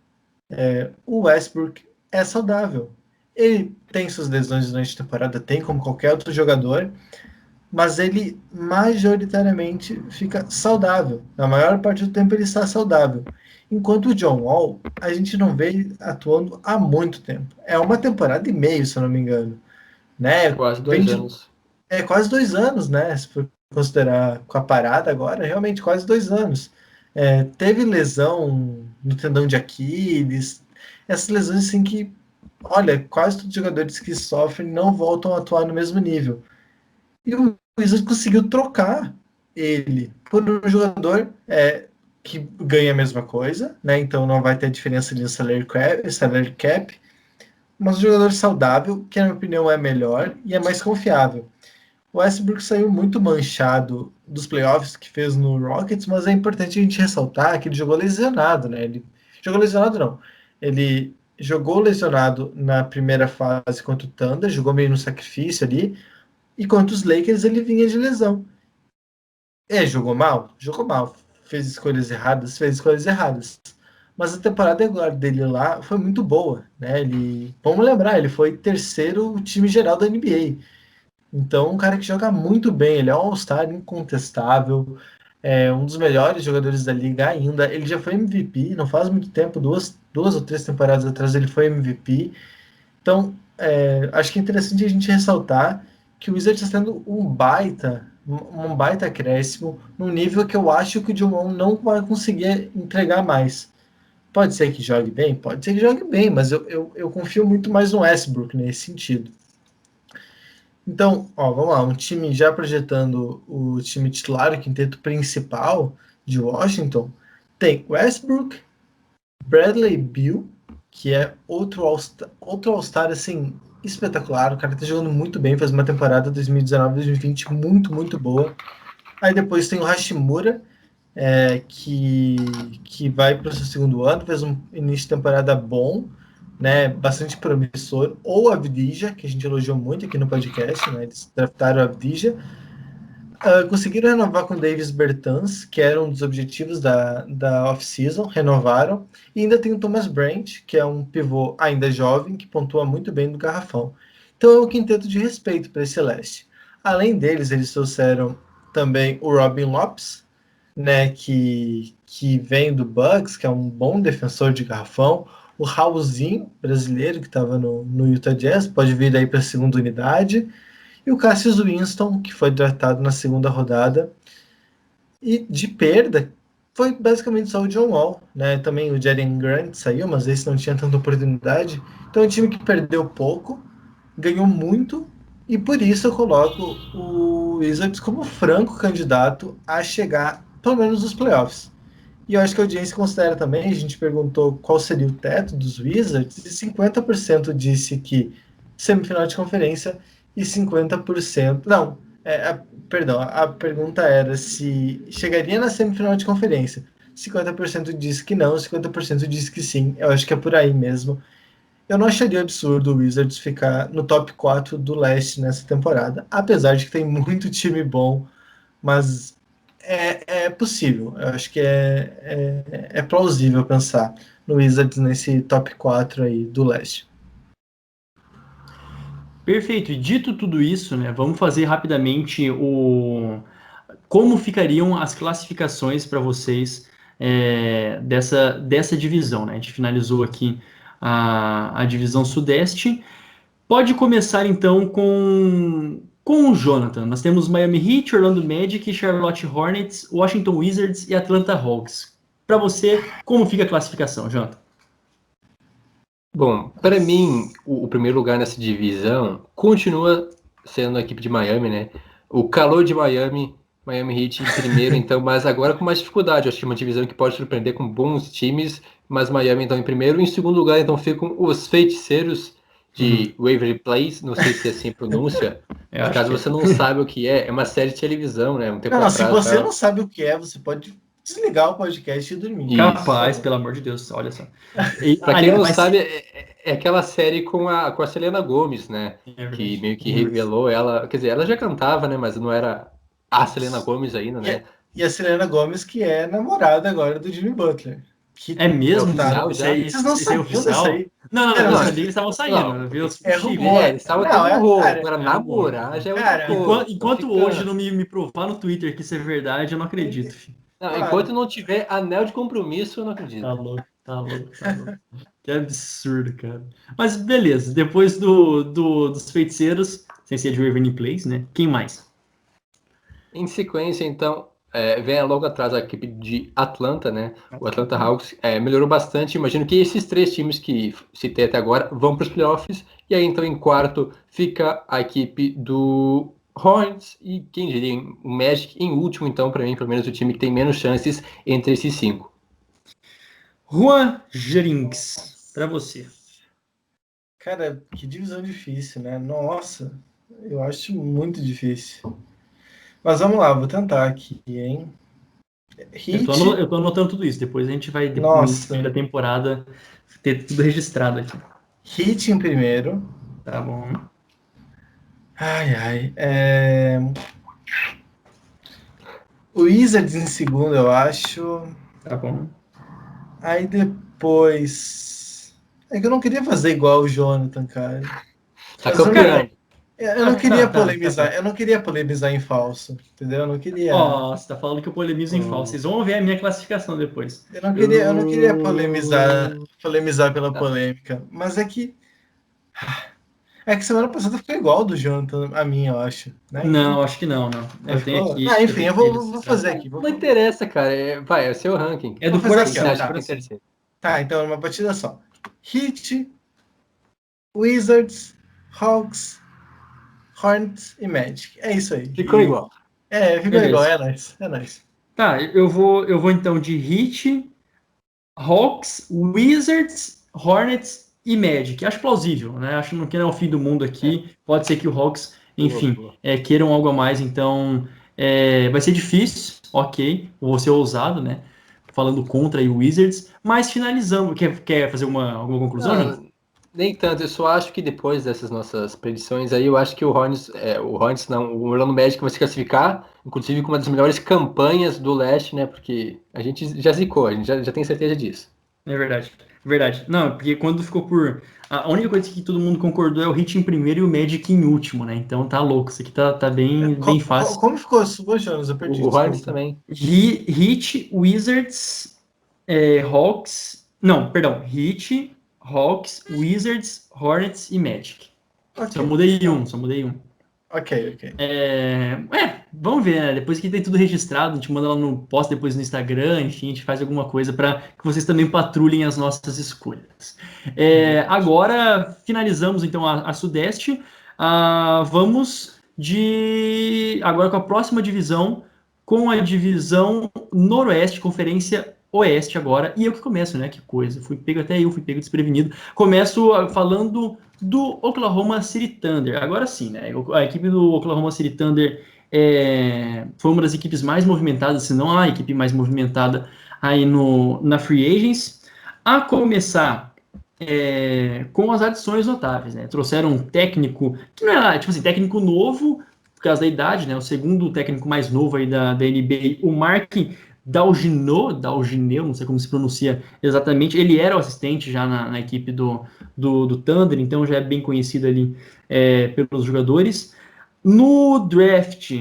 O Westbrook é saudável. Ele tem suas lesões durante a temporada, tem como qualquer outro jogador, mas ele majoritariamente fica saudável. Na maior parte do tempo ele está saudável. Enquanto o John Wall, a gente não vê ele atuando há muito tempo. É uma temporada e meio, se eu não me engano. Né? Quase 2 anos. Quase 2 anos, né? Se for considerar com a parada agora, realmente quase 2 anos. Teve lesão no tendão de Aquiles. Essas lesões assim que, olha, quase todos os jogadores que sofrem não voltam a atuar no mesmo nível. E o Wizards conseguiu trocar ele por um jogador que ganha a mesma coisa, né? Então não vai ter diferença ali no salary cap, mas um jogador saudável, que na minha opinião é melhor e é mais confiável. O Westbrook saiu muito manchado dos playoffs que fez no Rockets, mas é importante a gente ressaltar que ele jogou lesionado, né? Ele jogou lesionado não. Ele jogou lesionado na primeira fase contra o Thunder, jogou meio no sacrifício ali, e contra os Lakers ele vinha de lesão. Jogou mal? Jogou mal. Fez escolhas erradas. Mas a temporada regular dele lá foi muito boa, né? Vamos lembrar, ele foi terceiro time geral da NBA. Então, um cara que joga muito bem, ele é um All-Star incontestável, é um dos melhores jogadores da liga ainda. Ele já foi MVP, não faz muito tempo, duas ou três temporadas atrás ele foi MVP. Então, acho que é interessante a gente ressaltar que o Wizards está tendo um baita acréscimo, num nível que eu acho que o John não vai conseguir entregar mais. Pode ser que jogue bem? Pode ser que jogue bem, mas eu confio muito mais no Westbrook nesse sentido. Então, vamos lá, um time já projetando o time titular, o quinteto principal de Washington, tem Westbrook, Bradley Beal, que é outro All-Star assim, espetacular. O cara tá jogando muito bem, faz uma temporada 2019-2020 muito, muito boa. Aí depois tem o Hashimura, que vai para o seu segundo ano, fez um início de temporada bom, né, bastante promissor. Ou a Avdija, que a gente elogiou muito aqui no podcast, né, eles draftaram a Avdija. Conseguiram renovar com o Davis Bertans, que era um dos objetivos da off-season, renovaram. E ainda tem o Thomas Brent, que é um pivô ainda jovem, que pontua muito bem no garrafão. Então é um quinteto de respeito para esse leste. Além deles, eles trouxeram também o Robin Lopes, né, que vem do Bucks, que é um bom defensor de garrafão. O Raulzinho, brasileiro, que estava no Utah Jazz, pode vir aí para a segunda unidade. E o Cassius Winston, que foi draftado na segunda rodada. E de perda, foi basicamente só o John Wall, né? Também o Jaren Grant saiu, mas esse não tinha tanta oportunidade. Então é um time que perdeu pouco, ganhou muito, e por isso eu coloco o Wizards como franco candidato a chegar, pelo menos, nos playoffs. E eu acho que a audiência considera também, a gente perguntou qual seria o teto dos Wizards, e 50% disse que semifinal de conferência e 50%. Não, perdão, a pergunta era se chegaria na semifinal de conferência. 50% disse que não, 50% disse que sim. Eu acho que é por aí mesmo. Eu não acharia absurdo o Wizards ficar no top 4 do leste nessa temporada, apesar de que tem muito time bom, mas é possível. Eu acho que é plausível pensar no Wizards nesse top 4 aí do leste. Perfeito. E dito tudo isso, né, vamos fazer rapidamente como ficariam as classificações para vocês dessa divisão, né? A gente finalizou aqui a divisão Sudeste. Pode começar então com o Jonathan. Nós temos Miami Heat, Orlando Magic, Charlotte Hornets, Washington Wizards e Atlanta Hawks. Para você, como fica a classificação, Jonathan? Bom, para mim, o primeiro lugar nessa divisão continua sendo a equipe de Miami, né? O calor de Miami, Miami Heat em primeiro, então, mas agora com mais dificuldade. Acho que é uma divisão que pode surpreender com bons times, mas Miami então em primeiro. Em segundo lugar, então, ficam os Feiticeiros de Waverly Place, não sei se é assim a pronúncia. Eu acho Caso que você é. não saiba o que é uma série de televisão, né? Um tempo Não, se atrás você já. não sabe o que é, você pode desligar o podcast e dormir. Isso. Capaz, pelo amor de Deus, olha só. E, Pra quem não mas sabe, é aquela série com a Selena Gomez, né? é Que verdade. meio que revelou ela. Quer dizer, ela já cantava, né? Mas não era a Selena Gomez ainda, E, né? e a Selena Gomez, que é namorada agora do Jimmy Butler. Que É É mesmo? oficial contado. já? Vocês não Isso aí é sabiam dessa oficial? aí? Não, não, não, Cara, eu Não, sabia que eles estavam saindo, não. eu vi os é possíveis. rumor. Eles estavam Não, tendo um rolo. cara, Agora, É rumor. namorar já é outra cara, coisa. Então Enquanto hoje fica. não me provar no Twitter que isso é verdade, eu não acredito, filho. Não, enquanto claro. não tiver anel de compromisso, eu não Tá acredito. louco, tá louco, tá louco. Que absurdo, cara. Mas beleza, depois dos feiticeiros, sem ser de Waverly Place, né? Quem mais? Em sequência, então, vem logo atrás a equipe de Atlanta, né? O Atlanta Hawks melhorou bastante. Imagino que esses três times que citei até agora vão para os playoffs. E aí, então, em quarto fica a equipe do Hornets e, quem diria, o Magic em último, então, para mim, pelo menos o time que tem menos chances entre esses cinco. Juan Jerinx, pra você. Cara, que divisão difícil, né? Nossa, eu acho muito difícil. Mas vamos lá, vou tentar aqui, hein? Heat, Eu tô anotando tudo isso. Depois a gente vai, nossa, no fim da temporada, ter tudo registrado aqui. Heat em primeiro. Tá bom. Ai, ai. Wizards em segundo, eu acho. Tá bom. Aí depois. É que eu não queria fazer igual o Jonathan, cara. Tá Mas eu não, campeão. eu não queria Tá polemizar. certo. Eu não queria polemizar em falso, entendeu? Eu não queria. Ó, você tá falando que eu polemizo em falso. Vocês vão ver a minha classificação depois. Eu não queria polemizar pela Tá. polêmica. Mas é que semana passada ficou igual do Jonathan, a minha, eu acho. Né? Então, Não, acho que não, não. não Eu tenho ficou? aqui, Ah, eu enfim, tenho eu aqui vou registrado. fazer aqui. Não interessa, cara. É o seu ranking. É Vou do fazer aqui, coração, ó, do tá. Fica em coração. terceiro. Tá, então uma partida só. Heat, Wizards, Hawks, Hornets e Magic. É isso aí. Ficou igual. Ficou igual, Beleza. é nóis. É nóis. Tá, eu vou então de Heat, Hawks, Wizards, Hornets e Magic. Acho plausível, né? Acho que não é o fim do mundo É, aqui. Pode ser que o Hawks, boa, enfim, boa. queiram algo a mais. Então, vai ser difícil, ok. Vou ser ousado, né? Falando contra aí o Wizards. Mas finalizamos. Quer fazer alguma conclusão, Jonathan? Não, nem tanto. Eu só acho que depois dessas nossas predições aí, eu acho que o Hornets não, o Orlando Magic vai se classificar, inclusive com uma das melhores campanhas do leste, né? Porque a gente já zicou, a gente já tem certeza disso. É verdade. Verdade. Não, porque quando ficou por. A única coisa que todo mundo concordou é o Heat em primeiro e o Magic em último, né? Então tá louco. Isso aqui tá bem fácil. Como ficou a sua, Jonas? Eu perdi, O Hornets desculpa. também. Heat, Wizards, Hawks. Não, perdão. Heat, Hawks, Wizards, Hornets e Magic. Só Ok. mudei um, só mudei um. Ok. Vamos ver, né? Depois que tem tudo registrado, a gente manda lá no post depois no Instagram, enfim, a gente faz alguma coisa para que vocês também patrulhem as nossas escolhas. Agora finalizamos então a Sudeste. Vamos agora com a próxima divisão, com a divisão Noroeste, Conferência Oeste agora. E eu que começo, né? Que coisa. Eu fui pego desprevenido. Começo falando do Oklahoma City Thunder. Agora sim, né? A equipe do Oklahoma City Thunder foi uma das equipes mais movimentadas, se não a equipe mais movimentada aí na Free Agents. A começar com as adições notáveis, né? Trouxeram um técnico que não é, tipo assim, técnico novo, por causa da idade, né? O segundo técnico mais novo aí da NBA, o Mark Daugneau, não sei como se pronuncia exatamente. Ele era o assistente já na equipe do Thunder, então já é bem conhecido ali pelos jogadores. No draft,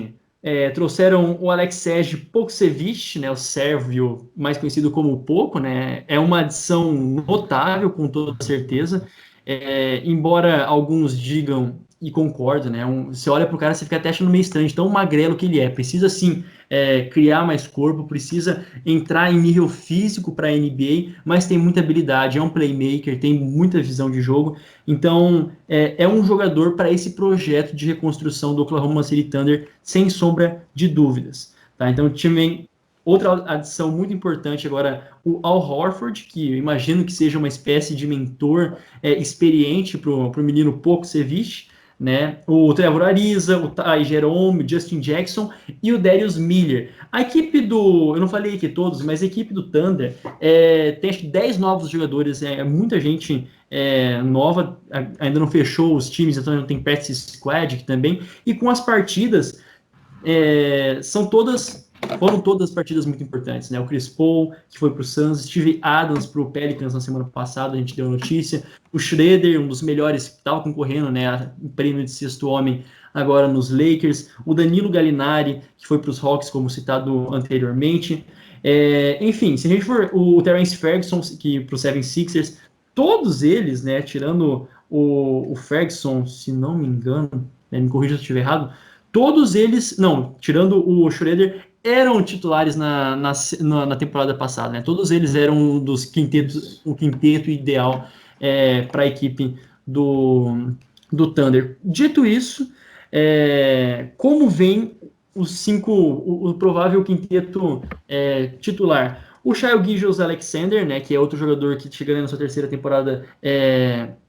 trouxeram o Aleksej Pokusevich, né, o sérvio mais conhecido como Poco, né, é uma adição notável, com toda certeza, embora alguns digam, e concordo, né, você olha para o cara, você fica até achando meio estranho, tão magrelo que ele é, precisa sim criar mais corpo, precisa entrar em nível físico para a NBA, mas tem muita habilidade, é um playmaker, tem muita visão de jogo, então é um jogador para esse projeto de reconstrução do Oklahoma City Thunder, sem sombra de dúvidas. Tá? Então, também outra adição muito importante agora, o Al Horford, que eu imagino que seja uma espécie de mentor experiente para o menino Pokusevich, né? O Trevor Ariza, o Ty Jerome, o Justin Jackson e o Darius Miller. A equipe eu não falei aqui todos, mas a equipe do Thunder tem acho que 10 novos jogadores, muita gente nova, ainda não fechou os times, então não tem practice squad aqui também, e com as partidas foram todas partidas muito importantes, né? O Chris Paul, que foi para o Suns, Steve Adams para o Pelicans na semana passada, a gente deu notícia, o Schroeder, um dos melhores que estava concorrendo, né, o prêmio de sexto homem agora nos Lakers, o Danilo Gallinari, que foi para os Hawks, como citado anteriormente, enfim, se a gente for o Terence Ferguson, que para os 76ers, todos eles, né, tirando o Ferguson, se não me engano, né, me corrija se eu estiver errado, todos eles, não, tirando o Schroeder, eram titulares na temporada passada, né? Todos eles eram dos quintetos, o quinteto ideal para a equipe do Thunder. Dito isso, como vem o provável quinteto titular? O Shai Gilgeous-Alexander, né, que é outro jogador que chegando na sua terceira temporada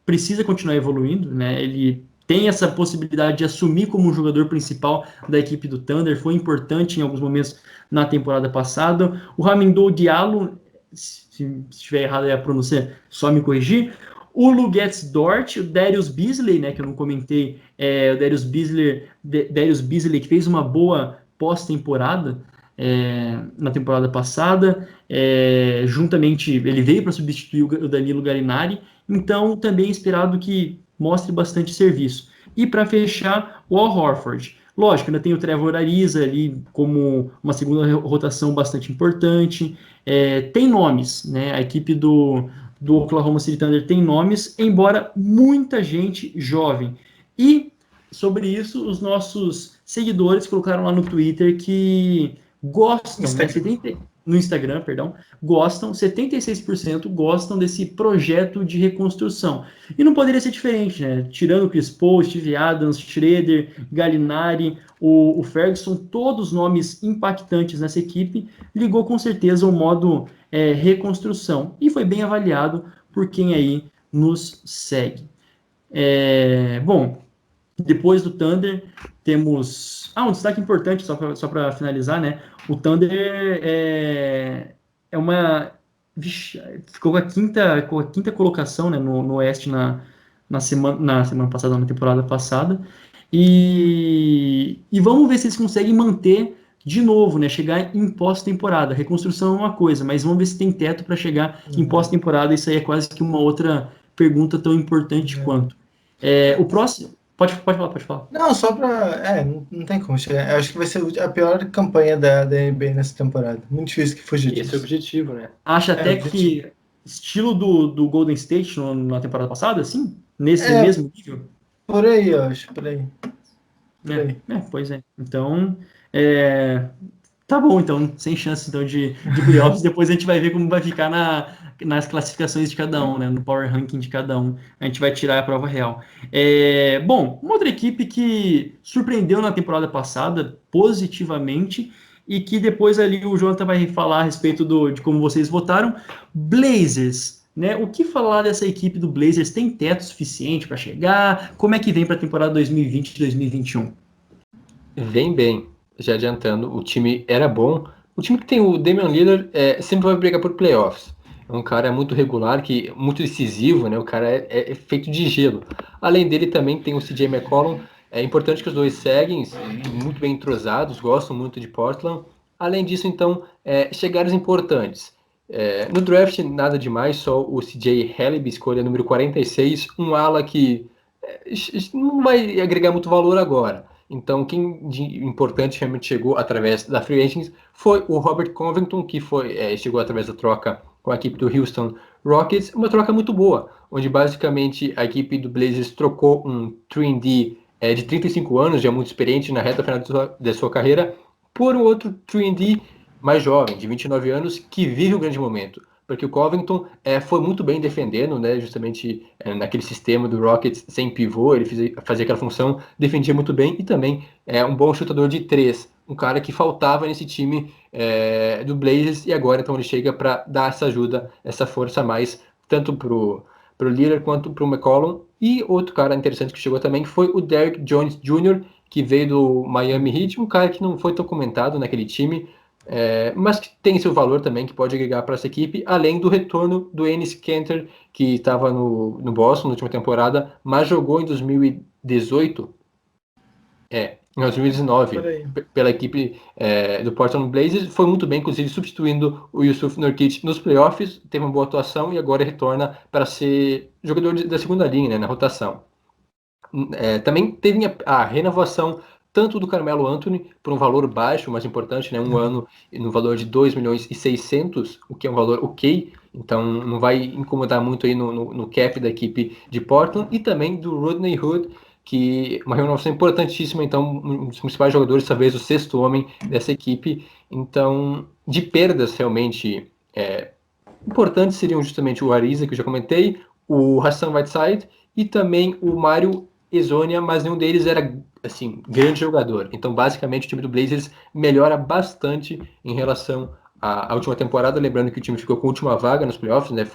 precisa continuar evoluindo, né? Ele tem essa possibilidade de assumir como um jogador principal da equipe do Thunder, foi importante em alguns momentos na temporada passada. O Hamidou Diallo, se estiver errado aí a pronúncia, só me corrigir. O Luguentz Dort, o Darius Beasley, né, que eu não comentei, o Darius Beasley, que fez uma boa pós-temporada na temporada passada, juntamente, ele veio para substituir o Danilo Gallinari, então também é esperado que mostre bastante serviço. E para fechar, o Al Horford. Lógico, ainda tem o Trevor Ariza ali como uma segunda rotação bastante importante. Tem nomes, né? A equipe do Oklahoma City Thunder tem nomes, embora muita gente jovem. E sobre isso, os nossos seguidores colocaram lá no Twitter que gostam, né? No Instagram, perdão, gostam, 76% gostam desse projeto de reconstrução. E não poderia ser diferente, né? Tirando o Chris Paul, Steve Adams, Schroeder, Gallinari, o Ferguson, todos nomes impactantes nessa equipe, ligou com certeza o modo reconstrução. E foi bem avaliado por quem aí nos segue. Bom, depois do Thunder, temos... um destaque importante, só para finalizar, né? O Thunder ficou com a quinta colocação, né, no Oeste na semana passada, na temporada passada. E vamos ver se eles conseguem manter de novo, né? Chegar em pós-temporada. Reconstrução é uma coisa, mas vamos ver se tem teto para chegar em pós-temporada. Isso aí é quase que uma outra pergunta tão importante quanto. O próximo... Pode falar. Não, só pra... não tem como chegar. Eu acho que vai ser a pior campanha da NBA nessa temporada. Muito difícil que fugir disso. Esse é o objetivo, né? Acha até que estilo do Golden State na temporada passada, assim? Nesse mesmo nível? Por aí, eu acho. Por aí. Pois é. Então, tá bom, então. Sem chance, então, de playoffs. Depois a gente vai ver como vai ficar nas classificações de cada um, né? No power ranking de cada um. A gente vai tirar a prova real. Bom, uma outra equipe que surpreendeu na temporada passada, positivamente, e que depois ali o Jonathan vai falar a respeito de como vocês votaram. Blazers, né? O que falar dessa equipe do Blazers? Tem teto suficiente para chegar? Como é que vem para a temporada 2020-2021? Vem bem. Já adiantando, o time era bom. O time que tem o Damian Lillard sempre vai brigar por playoffs. É um cara muito regular, muito decisivo, né? O cara é feito de gelo. Além dele também tem o CJ McCollum. É importante que os dois seguem, muito bem entrosados, gostam muito de Portland. Além disso, então, chegadas importantes. No draft, nada demais, só o CJ Helleby, escolha número 46, um ala que não vai agregar muito valor agora. Então, quem de importante realmente chegou através da Free Agents foi o Robert Covington, que chegou através da troca com a equipe do Houston Rockets, uma troca muito boa, onde basicamente a equipe do Blazers trocou um 3D de 35 anos, já muito experiente na reta final da sua carreira, por um outro 3D mais jovem, de 29 anos, que vive um grande momento. Porque o Covington foi muito bem defendendo, né, justamente naquele sistema do Rockets sem pivô, ele fazia aquela função, defendia muito bem, e também um bom chutador de 3, um cara que faltava nesse time do Blazers, e agora então ele chega para dar essa ajuda, essa força a mais, tanto pro Lillard quanto pro McCollum. E outro cara interessante que chegou também foi o Derrick Jones Jr., que veio do Miami Heat, um cara que não foi tão comentado naquele time, mas que tem seu valor também, que pode agregar para essa equipe, além do retorno do Enes Kanter, que estava no Boston na última temporada, mas jogou em 2018, em 2019, pela equipe do Portland Blazers, foi muito bem, inclusive substituindo o Yusuf Nurkic nos playoffs, teve uma boa atuação e agora retorna para ser jogador da segunda linha, né, na rotação. Também teve a renovação tanto do Carmelo Anthony, por um valor baixo, mas importante, né, um ano no valor de 2.600.000, o que é um valor ok, então não vai incomodar muito aí no cap da equipe de Portland, e também do Rodney Hood, que uma renovação importantíssima, então um dos principais jogadores, talvez o sexto homem dessa equipe. Então, de perdas realmente importantes seriam justamente o Ariza, que eu já comentei, o Hassan Whiteside e também o Mário Hezonja, mas nenhum deles era assim, grande jogador. Então, basicamente, o time do Blazers melhora bastante em relação à última temporada, lembrando que o time ficou com a última vaga nos playoffs, né?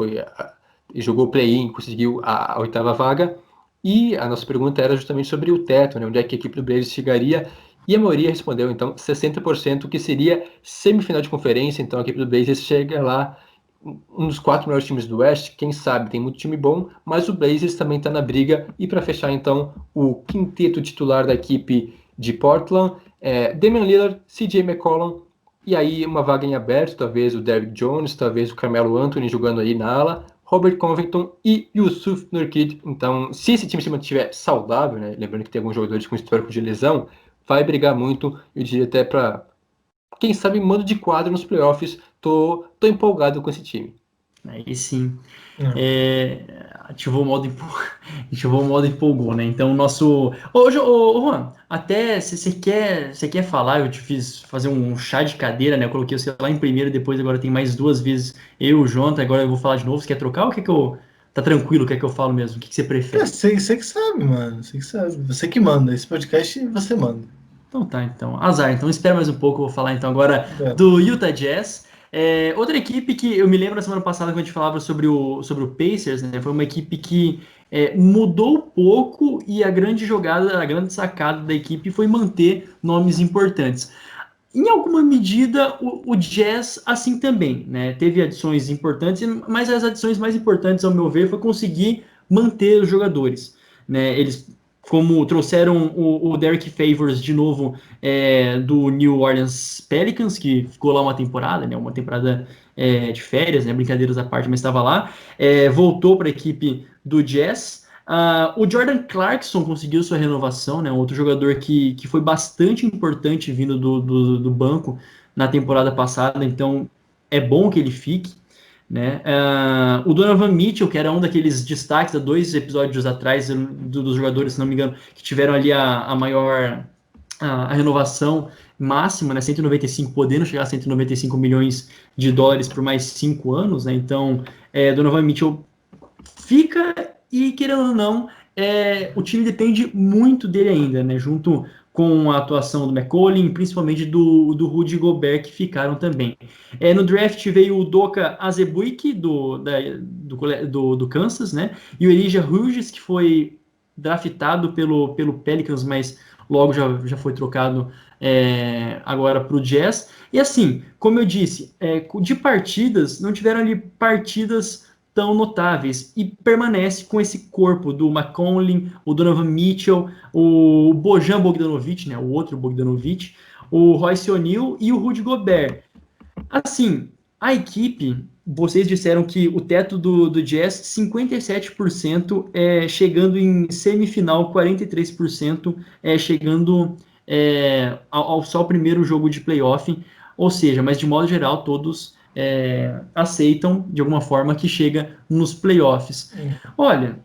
Jogou play-in, conseguiu a 8ª vaga. E a nossa pergunta era justamente sobre o teto, né? Onde é que a equipe do Blazers chegaria? E a maioria respondeu, então, 60%, que seria semifinal de conferência. Então, a equipe do Blazers chega lá, um dos 4 melhores times do Oeste. Quem sabe, tem muito time bom, mas o Blazers também está na briga. E para fechar, então, o quinteto titular da equipe de Portland, Damian Lillard, CJ McCollum, e aí uma vaga em aberto, talvez o Derrick Jones, talvez o Carmelo Anthony jogando aí na ala, Robert Covington e Yusuf Nurkic. Então, se esse time se mantiver saudável, né, lembrando que tem alguns jogadores com histórico de lesão, vai brigar muito, eu diria até para, quem sabe, mando de quadro nos playoffs. Tô empolgado com esse time. Aí sim. Ativou o modo ativou o modo empolgou, né? Então, o nosso. Ô, Juan, até se você quer falar, eu te fiz fazer um chá de cadeira, né? Eu coloquei você lá em primeiro, depois agora tem mais 2 vezes eu, o Jonathan, agora eu vou falar de novo. Você quer trocar ou quer que eu. Tá tranquilo, quer que eu falo mesmo? O que você prefere? Você que sabe, mano. Você que sabe. Você que manda. Esse podcast você manda. Então tá, então. Azar. Então espera mais um pouco, eu vou falar então agora É. do Utah Jazz. Outra equipe que eu me lembro na semana passada quando a gente falava sobre o Pacers, né? Foi uma equipe que mudou pouco e a grande jogada, a grande sacada da equipe foi manter nomes importantes. Em alguma medida, o Jazz assim também, né? Teve adições importantes, mas as adições mais importantes, ao meu ver, foi conseguir manter os jogadores, né? Eles, como trouxeram o Derek Favors de novo do New Orleans Pelicans, que ficou lá uma temporada, né? Uma temporada de férias, né? Brincadeiras à parte, mas estava lá. Voltou para a equipe do Jazz. O Jordan Clarkson conseguiu sua renovação, né? Outro jogador que foi bastante importante vindo do banco na temporada passada, então é bom que ele fique, né? O Donovan Mitchell, que era um daqueles destaques há 2 episódios atrás dos jogadores, se não me engano, que tiveram ali a maior a renovação máxima, né? 195, podendo chegar a 195 milhões de dólares por mais 5 anos, né? Então, Donovan Mitchell fica e, querendo ou não, o time depende muito dele ainda, né? Junto com a atuação do McCollum, principalmente do Rudy Gobert, que ficaram também. No draft veio o Doka Azubuike, do Kansas, né? E o Elijah Hughes, que foi draftado pelo Pelicans, mas logo já foi trocado agora para o Jazz. E assim, como eu disse, de partidas, não tiveram ali partidas tão notáveis e permanece com esse corpo do McConley, o Donovan Mitchell, o Bojan Bogdanovic, né, o outro Bogdanovic, o Royce O'Neal e o Rudy Gobert. Assim, a equipe, vocês disseram que o teto do Jazz, 57% chegando em semifinal, 43% chegando ao só primeiro jogo de playoff, ou seja, mas de modo geral, todos aceitam de alguma forma que chega nos playoffs. Olha,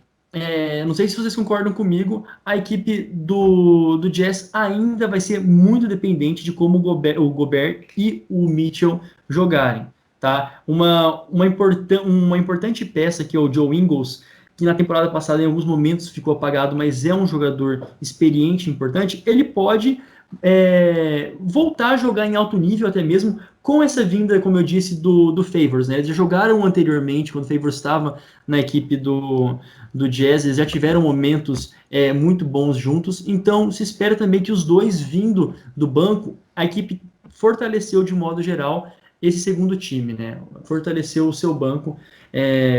não sei se vocês concordam comigo, a equipe do Jazz ainda vai ser muito dependente de como o Gobert e o Mitchell jogarem. Tá? Uma importante peça que é o Joe Ingles, que na temporada passada em alguns momentos ficou apagado, mas é um jogador experiente e importante, ele pode voltar a jogar em alto nível até mesmo com essa vinda, como eu disse, do Favors, né? Eles já jogaram anteriormente, quando o Favors estava na equipe do Jazz, eles já tiveram momentos muito bons juntos, então se espera também que os dois vindo do banco, a equipe fortaleceu de modo geral esse segundo time, né? Fortaleceu o seu banco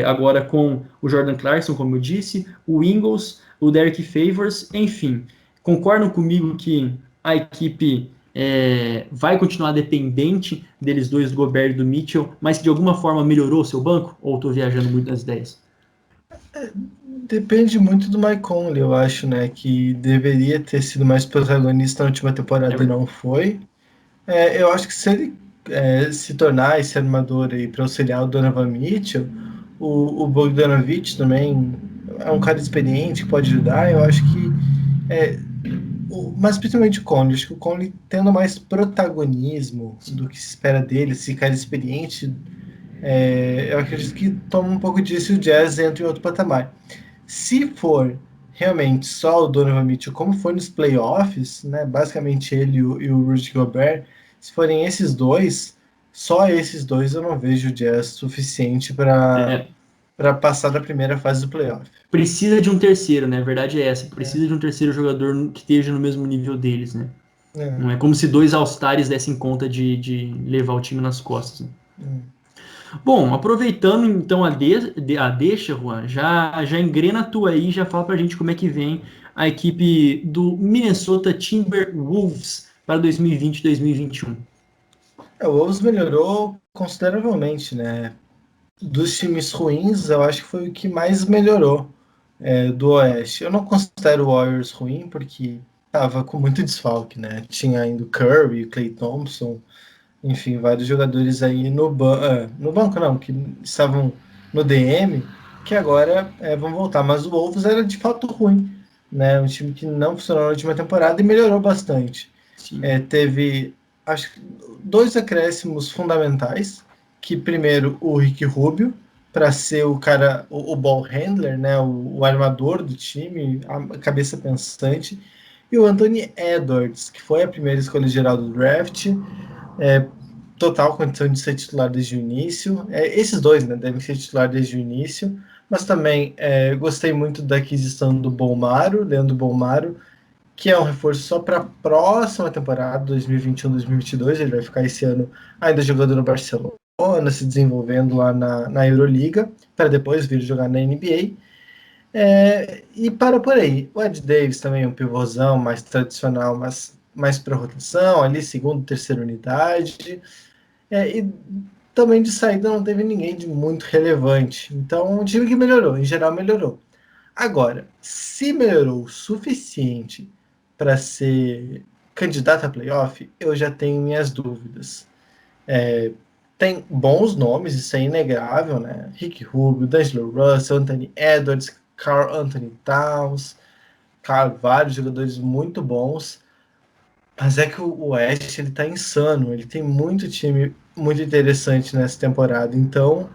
agora com o Jordan Clarkson, como eu disse, o Ingles, o Derek Favors, enfim. Concordam comigo que a equipe vai continuar dependente deles dois, do Gobert e do Mitchell, mas que de alguma forma melhorou o seu banco? Ou estou viajando muito nas ideias? Depende muito do Mike Conley, eu acho, né? Que deveria ter sido mais protagonista na última temporada e não foi. Eu acho que se ele se tornar esse armador aí para auxiliar o Donovan Mitchell, o Bogdanovic também é um cara experiente que pode ajudar. Eu acho que mas principalmente o Conley. Acho que o Conley tendo mais protagonismo do que se espera dele, esse cara experiente, eu acredito que toma um pouco disso e o Jazz entra em outro patamar. Se for realmente só o Donovan Mitchell, como foi nos playoffs, né, basicamente ele e o Rudy Gobert, se forem esses dois, só esses dois eu não vejo o Jazz suficiente para para passar da primeira fase do playoff. Precisa de um terceiro, né? A verdade é essa. Precisa de um terceiro jogador que esteja no mesmo nível deles, né? Não é como se dois All-Stars dessem conta de levar o time nas costas, né? Bom, aproveitando então a deixa, Juan, já engrena tu aí, já fala pra gente como é que vem a equipe do Minnesota Timberwolves para 2020 e 2021. O Wolves melhorou consideravelmente, né? Dos times ruins, eu acho que foi o que mais melhorou do Oeste. Eu não considero o Warriors ruim, porque tava com muito desfalque, né? Tinha ainda o Curry, o Klay Thompson, enfim, vários jogadores aí no banco, não, que estavam no DM, que agora vão voltar. Mas o Wolves era de fato ruim, né? Um time que não funcionou na última temporada e melhorou bastante. Teve, acho que, dois acréscimos fundamentais, que primeiro o Ricky Rubio, para ser o cara, o ball handler, né? O armador do time, a cabeça pensante, e o Anthony Edwards, que foi a primeira escolha geral do draft, total condição de ser titular desde o início. Esses dois, né, devem ser titular desde o início, mas também gostei muito da aquisição do Bolmaro, Leandro Bolmaro, que é um reforço só para a próxima temporada, 2021-2022. Ele vai ficar esse ano ainda jogando no Barcelona, se desenvolvendo lá na Euroliga, para depois vir jogar na NBA. E para por aí. O Ed Davis também é um pivôzão mais tradicional, mas mais para rotação, ali segunda, terceira unidade. E também de saída não teve ninguém de muito relevante. Então, um time que melhorou, em geral melhorou. Agora, se melhorou o suficiente para ser candidato a playoff, eu já tenho minhas dúvidas. Tem bons nomes, isso é inegável, né? Ricky Rubio, D'Angelo Russell, Anthony Edwards, Karl Anthony Towns, vários jogadores muito bons. Mas é que o Oeste ele tá insano, ele tem muito time muito interessante nessa temporada. Então,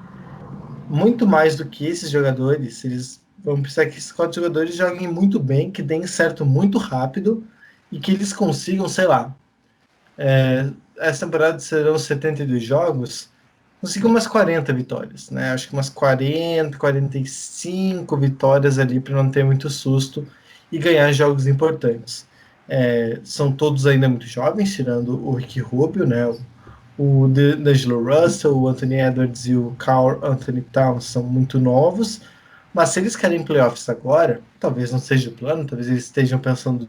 muito mais do que esses jogadores, eles vão precisar que esses 4 jogadores joguem muito bem, que deem certo muito rápido e que eles consigam, sei lá, essa temporada serão 72 jogos, consigam umas 40 vitórias, né? Acho que umas 40, 45 vitórias ali para não ter muito susto e ganhar jogos importantes. São todos ainda muito jovens, tirando o Ricky Rubio, né? O D'Angelo Russell, o Anthony Edwards e o Karl Anthony Towns são muito novos, mas se eles querem playoffs agora, talvez não seja o plano, talvez eles estejam pensando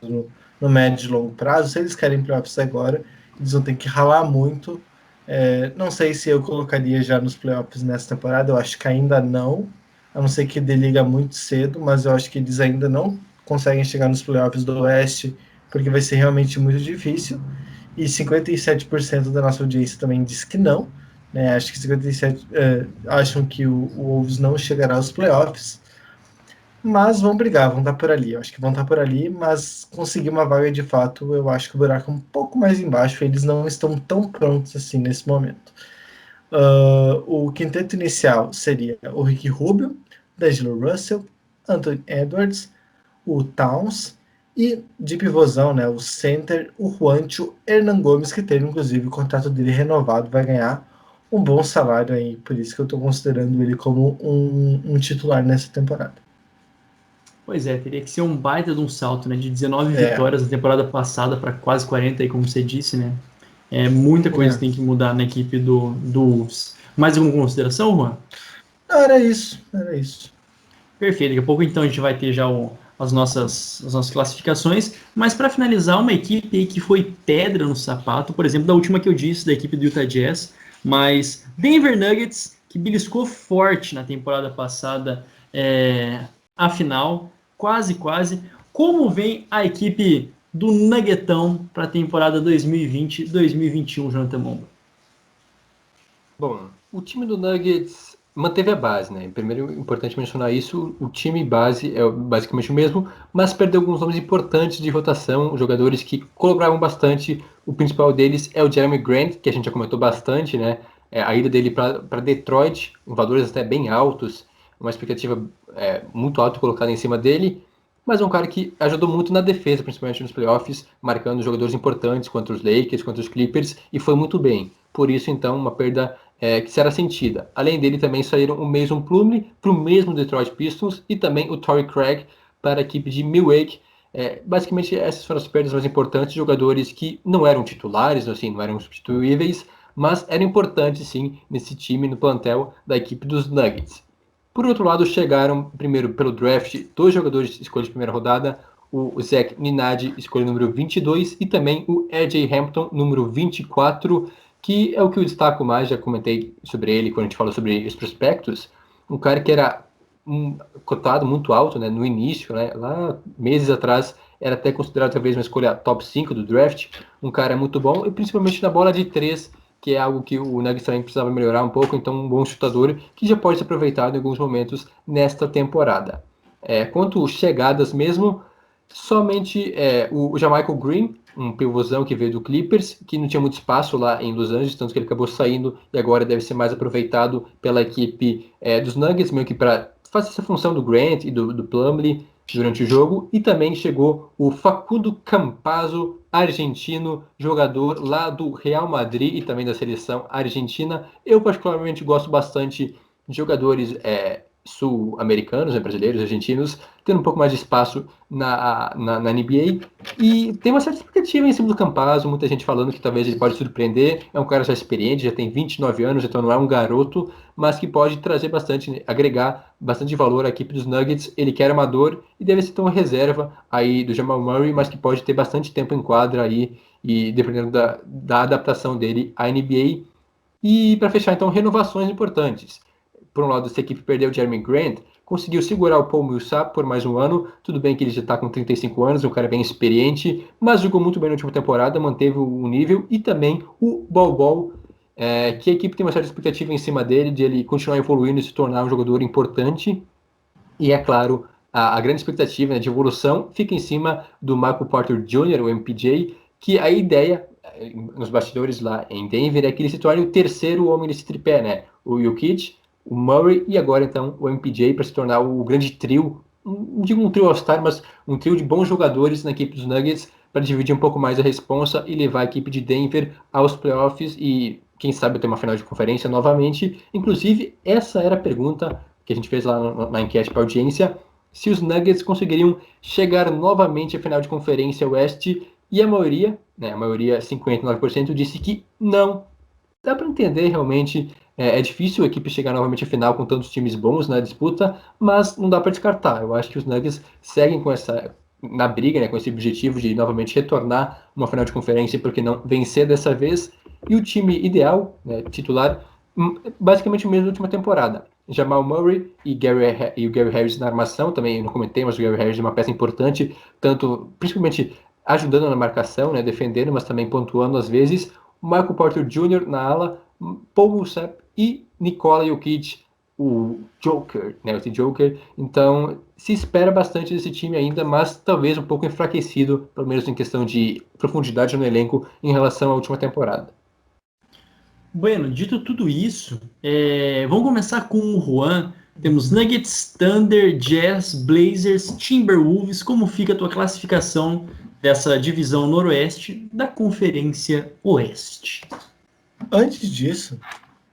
no médio e longo prazo. Se eles querem playoffs agora, eles vão ter que ralar muito. Não sei se eu colocaria já nos playoffs nessa temporada, eu acho que ainda não, a não ser que deliga muito cedo, mas eu acho que eles ainda não conseguem chegar nos playoffs do Oeste, porque vai ser realmente muito difícil. E 57% da nossa audiência também diz que não, né? Acho que 57% acham que o Wolves não chegará aos playoffs, mas vão brigar, vão estar por ali. Eu acho que vão estar por ali, mas conseguir uma vaga de fato, eu acho que o buraco é um pouco mais embaixo. Eles não estão tão prontos assim nesse momento. O quinteto inicial seria o Ricky Rubio, D'Angelo Russell, Anthony Edwards, o Towns e de pivôzão, né, o center, o Juancho Hernan Gomes, que teve inclusive o contrato dele renovado, vai ganhar um bom salário aí, por isso que eu estou considerando ele como um titular nessa temporada. Pois é, teria que ser um baita de um salto, né? De 19 vitórias na temporada passada para quase 40, aí, como você disse, né? Muita coisa tem que mudar na equipe do Wolves. Mais alguma consideração, Juan? Não, era isso. Perfeito, daqui a pouco então a gente vai ter já as nossas classificações, mas para finalizar, uma equipe aí que foi pedra no sapato, por exemplo, da última que eu disse, da equipe do Utah Jazz, mas Denver Nuggets, que beliscou forte na temporada passada, a final, quase. Como vem a equipe do Nuggetão para a temporada 2020-2021, Jonathan Momba? Bom, o time do Nuggets manteve a base, né? Primeiro, é importante mencionar isso, o time base é basicamente o mesmo, mas perdeu alguns nomes importantes de rotação, jogadores que colaboravam bastante. O principal deles é o Jeremy Grant, que a gente já comentou bastante, né? A ida dele para Detroit, valores até bem altos, uma expectativa muito alta colocada em cima dele, mas é um cara que ajudou muito na defesa, principalmente nos playoffs, marcando jogadores importantes contra os Lakers, contra os Clippers, e foi muito bem. Por isso, então, uma perda que será sentida. Além dele também saíram o Mason Plumlee para o mesmo Detroit Pistons e também o Torrey Craig para a equipe de Milwaukee. Basicamente essas foram as perdas mais importantes, jogadores que não eram titulares, assim, não eram substituíveis, mas eram importantes sim nesse time, no plantel da equipe dos Nuggets. Por outro lado, chegaram primeiro pelo draft 2 jogadores de escolha de primeira rodada, o Zach Ninadi, escolha número 22, e também o R.J. Hampton, número 24, que é o que eu destaco mais, já comentei sobre ele quando a gente falou sobre os prospectos, um cara que era cotado muito alto, né, no início, né, lá meses atrás, era até considerado talvez uma escolha top 5 do draft, um cara muito bom, e principalmente na bola de 3, que é algo que o Nuggets também precisava melhorar um pouco, então um bom chutador que já pode ser aproveitado em alguns momentos nesta temporada. Quanto chegadas mesmo, somente o Jamichael Green, um pivôzão que veio do Clippers, que não tinha muito espaço lá em Los Angeles, tanto que ele acabou saindo e agora deve ser mais aproveitado pela equipe dos Nuggets, meio que para fazer essa função do Grant e do Plumlee durante o jogo. E também chegou o Facundo Campazzo, argentino, jogador lá do Real Madrid e também da seleção argentina. Eu particularmente gosto bastante de jogadores sul-americanos, brasileiros, argentinos, tendo um pouco mais de espaço na NBA, e tem uma certa expectativa em cima do Campazzo, muita gente falando que talvez ele pode surpreender, é um cara já experiente, já tem 29 anos, então não é um garoto, mas que pode trazer bastante, agregar bastante valor à equipe dos Nuggets. Ele que era amador e deve ser então uma reserva aí do Jamal Murray, mas que pode ter bastante tempo em quadra aí, e dependendo da adaptação dele à NBA. E para fechar então, renovações importantes. Por um lado, essa equipe perdeu o Jeremy Grant, conseguiu segurar o Paul Millsap por mais um ano. Tudo bem que ele já está com 35 anos, um cara bem experiente, mas jogou muito bem na última temporada, manteve o nível. E também o Bol Bol, que a equipe tem uma certa expectativa em cima dele, de ele continuar evoluindo e se tornar um jogador importante. E é claro, a grande expectativa, né, de evolução fica em cima do Michael Porter Jr., o MPJ, que a ideia nos bastidores lá em Denver é que ele se torne o terceiro homem desse tripé, né? O Jokic, o Murray e agora então o MPJ, para se tornar o grande trio, não digo um trio All-Star, mas um trio de bons jogadores na equipe dos Nuggets, para dividir um pouco mais a responsa e levar a equipe de Denver aos playoffs e quem sabe ter uma final de conferência novamente. Inclusive, essa era a pergunta que a gente fez lá na enquete para a audiência, se os Nuggets conseguiriam chegar novamente à final de conferência oeste, e a maioria, 59%, disse que não. Dá para entender realmente. É difícil a equipe chegar novamente à final com tantos times bons na disputa, mas não dá para descartar. Eu acho que os Nuggets seguem na briga, né, com esse objetivo de novamente retornar uma final de conferência, porque não vencer dessa vez. E o time ideal, né, titular, basicamente o mesmo da última temporada. Jamal Murray e o Gary Harris na armação, também eu não comentei, mas o Gary Harris é uma peça importante, principalmente ajudando na marcação, né, defendendo, mas também pontuando às vezes. O Michael Porter Jr. na ala, Paul Millsap e Nikola Jokic, o Joker, né, esse Joker. Então, se espera bastante desse time ainda, mas talvez um pouco enfraquecido, pelo menos em questão de profundidade no elenco, em relação à última temporada. Bueno, dito tudo isso, vamos começar com o Juan. Temos Nuggets, Thunder, Jazz, Blazers, Timberwolves. Como fica a tua classificação dessa divisão noroeste da Conferência Oeste? Antes disso,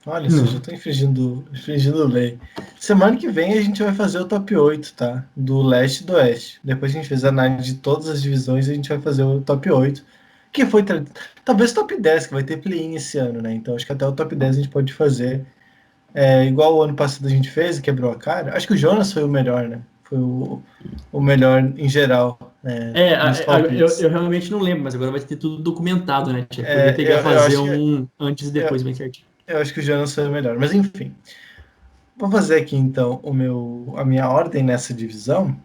olha, eu já estou infringindo lei. Semana que vem a gente vai fazer o top 8, tá? Do leste e do oeste. Depois que a gente fez a análise de todas as divisões, a gente vai fazer o top 8. Que foi talvez top 10, que vai ter play-in esse ano, né? Então acho que até o top 10 a gente pode fazer. Igual o ano passado a gente fez e quebrou a cara. Acho que o Jonas foi o melhor, né? Foi o melhor em geral. Eu realmente não lembro, mas agora vai ter tudo documentado, né? Podia pegar fazer antes e depois bem certinho. Eu acho que o Jonas foi o melhor, mas enfim. Vou fazer aqui então a minha ordem nessa divisão.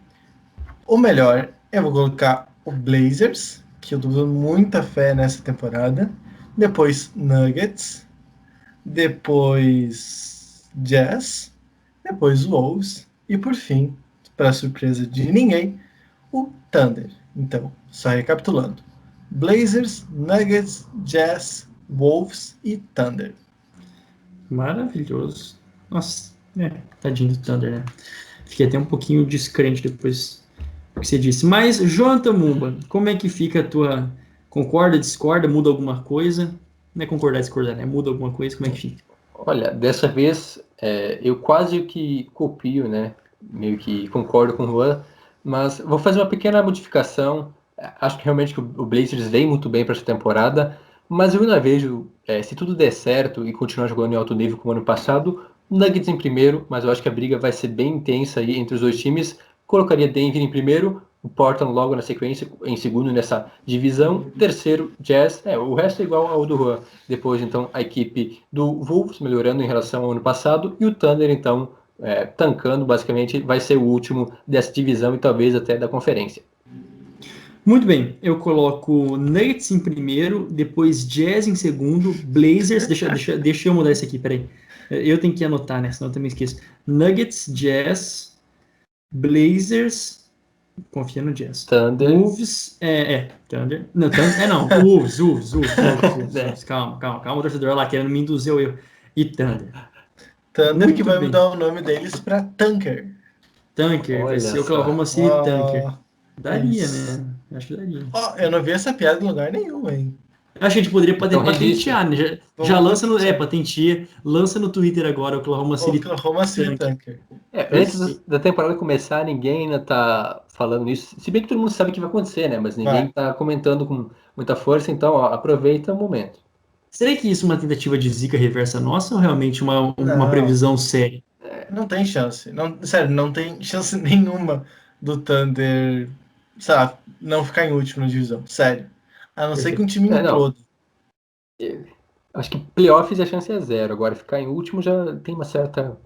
O melhor, eu vou colocar o Blazers, que eu tô dando muita fé nessa temporada. Depois Nuggets. Depois Jazz. Depois Wolves. E por fim, para surpresa de ninguém, o Thunder. Então, só recapitulando. Blazers, Nuggets, Jazz, Wolves e Thunder. Maravilhoso. Nossa, tadinho do Thunder, né? Fiquei até um pouquinho descrente depois do que você disse. Mas, Jonathan Mumba, como é que fica a tua... Concorda, discorda, muda alguma coisa? Não é concordar, discordar, né? Muda alguma coisa, como é que fica? Olha, dessa vez eu quase que copio, né? Meio que concordo com o Juan, mas vou fazer uma pequena modificação. Acho que realmente que o Blazers vem muito bem para essa temporada, mas eu ainda vejo, se tudo der certo e continuar jogando em alto nível como ano passado, Nuggets em primeiro, mas eu acho que a briga vai ser bem intensa aí entre os dois times. Colocaria Denver em primeiro, o Portland logo na sequência, em segundo nessa divisão, terceiro Jazz, o resto é igual ao do Juan. Depois, então, a equipe do Wolves melhorando em relação ao ano passado e o Thunder, então, tancando, basicamente, vai ser o último dessa divisão e talvez até da conferência. Muito bem, eu coloco Nuggets em primeiro, depois Jazz em segundo, Blazers, deixa eu mudar isso aqui, peraí. Eu tenho que anotar, né, senão eu também esqueço. Nuggets, Jazz, Blazers, confia no Jazz. Thunder. Wolves, Thunder. Não, Thunder, não, Wolves. Calma, o torcedor lá querendo me induzir ao erro. E Thunder. Thunder Muito que vai bem. mudar o nome deles para Tanker. Tanker, vai Olha ser só. Oklahoma City Tanker. Daria, isso. né? Acho que daria. Eu não vi essa piada em lugar nenhum, hein? Acho que a gente poderia Então, patentear, né? Já lança no. Patenteia. Lança no Twitter agora, Oklahoma City Tanker. Antes da temporada começar, ninguém ainda tá falando isso. Se bem que todo mundo sabe que vai acontecer, né? Mas ninguém tá comentando com muita força, então aproveita o momento. Será que isso é uma tentativa de zica reversa nossa ou realmente uma previsão séria? Não tem chance. Não, sério, não tem chance nenhuma do Thunder, sei lá, não ficar em último na divisão. Sério. A não ser que um time imploda. Acho que playoffs a chance é zero. Agora ficar em último já tem uma certa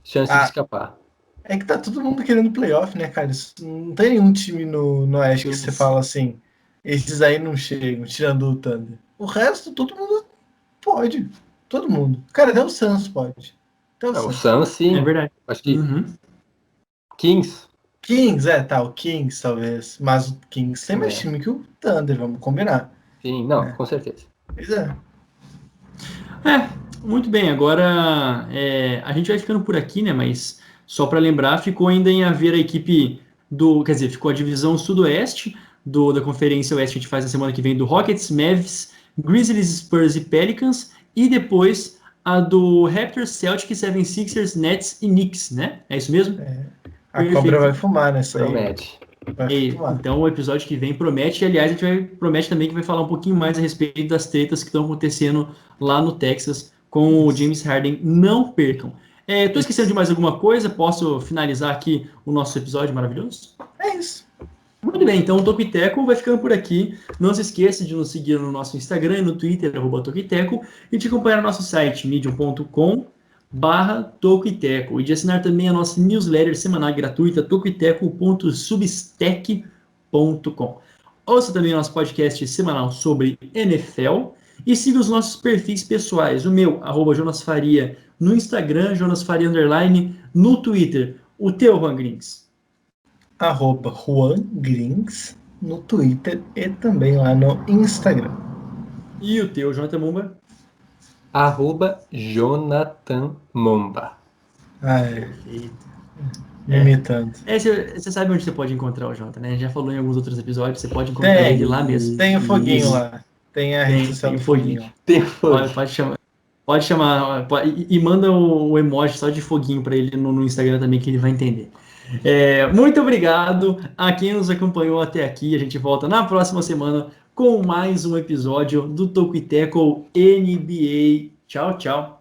chance de escapar. É que tá todo mundo querendo playoff, né, cara? Não tem nenhum time no Oeste que você fala assim, esses aí não chegam, tirando o Thunder. O resto, todo mundo pode. Todo mundo. Cara, até o Suns pode. O Suns, sim. É verdade. Acho que Kings, o Kings talvez. Mas o Kings tem mais time que o Thunder, vamos combinar. Sim, não, com certeza. Pois é. Muito bem, agora a gente vai ficando por aqui, né? Mas só para lembrar, ficou ainda em haver a equipe ficou a divisão sudoeste da Conferência Oeste, a gente faz na semana que vem do Rockets, Mavs, Grizzlies, Spurs e Pelicans, e depois a do Raptors, Celtics, 76ers, Nets e Knicks, né? É isso mesmo? A cobra vai fumar nessa aí. Promete. Então o episódio que vem promete, e aliás, a gente promete também que vai falar um pouquinho mais a respeito das tretas que estão acontecendo lá no Texas com o James Harden. Não percam. Tô esquecendo de mais alguma coisa? Posso finalizar aqui o nosso episódio maravilhoso? É isso. Muito bem, então o Toco e Teco vai ficando por aqui. Não se esqueça de nos seguir no nosso Instagram e no Twitter, @Toco e Teco, e de acompanhar o nosso site, medium.com/Toco e Teco, e de assinar também a nossa newsletter semanal gratuita, tocoiteco.substack.com. Ouça também o nosso podcast semanal sobre NFL e siga os nossos perfis pessoais, o meu, @JonasFaria, no Instagram, JonasFaria _ no Twitter, o teu, Juan Grings. @Juan Grings no Twitter e também lá no Instagram. E o teu, Jonathan Mumba? @Jonathan Momba. Perfeito. Imitando. Você sabe onde você pode encontrar o Jota, né? A gente já falou em alguns outros episódios, você pode encontrar ele lá mesmo. Tem o foguinho lá. Tem a rede social do foguinho. Tem foguinho. Pode chamar. E manda o emoji só de foguinho para ele no Instagram também, que ele vai entender. Muito obrigado a quem nos acompanhou até aqui. A gente volta na próxima semana com mais um episódio do Toco e Teco NBA. Tchau, tchau.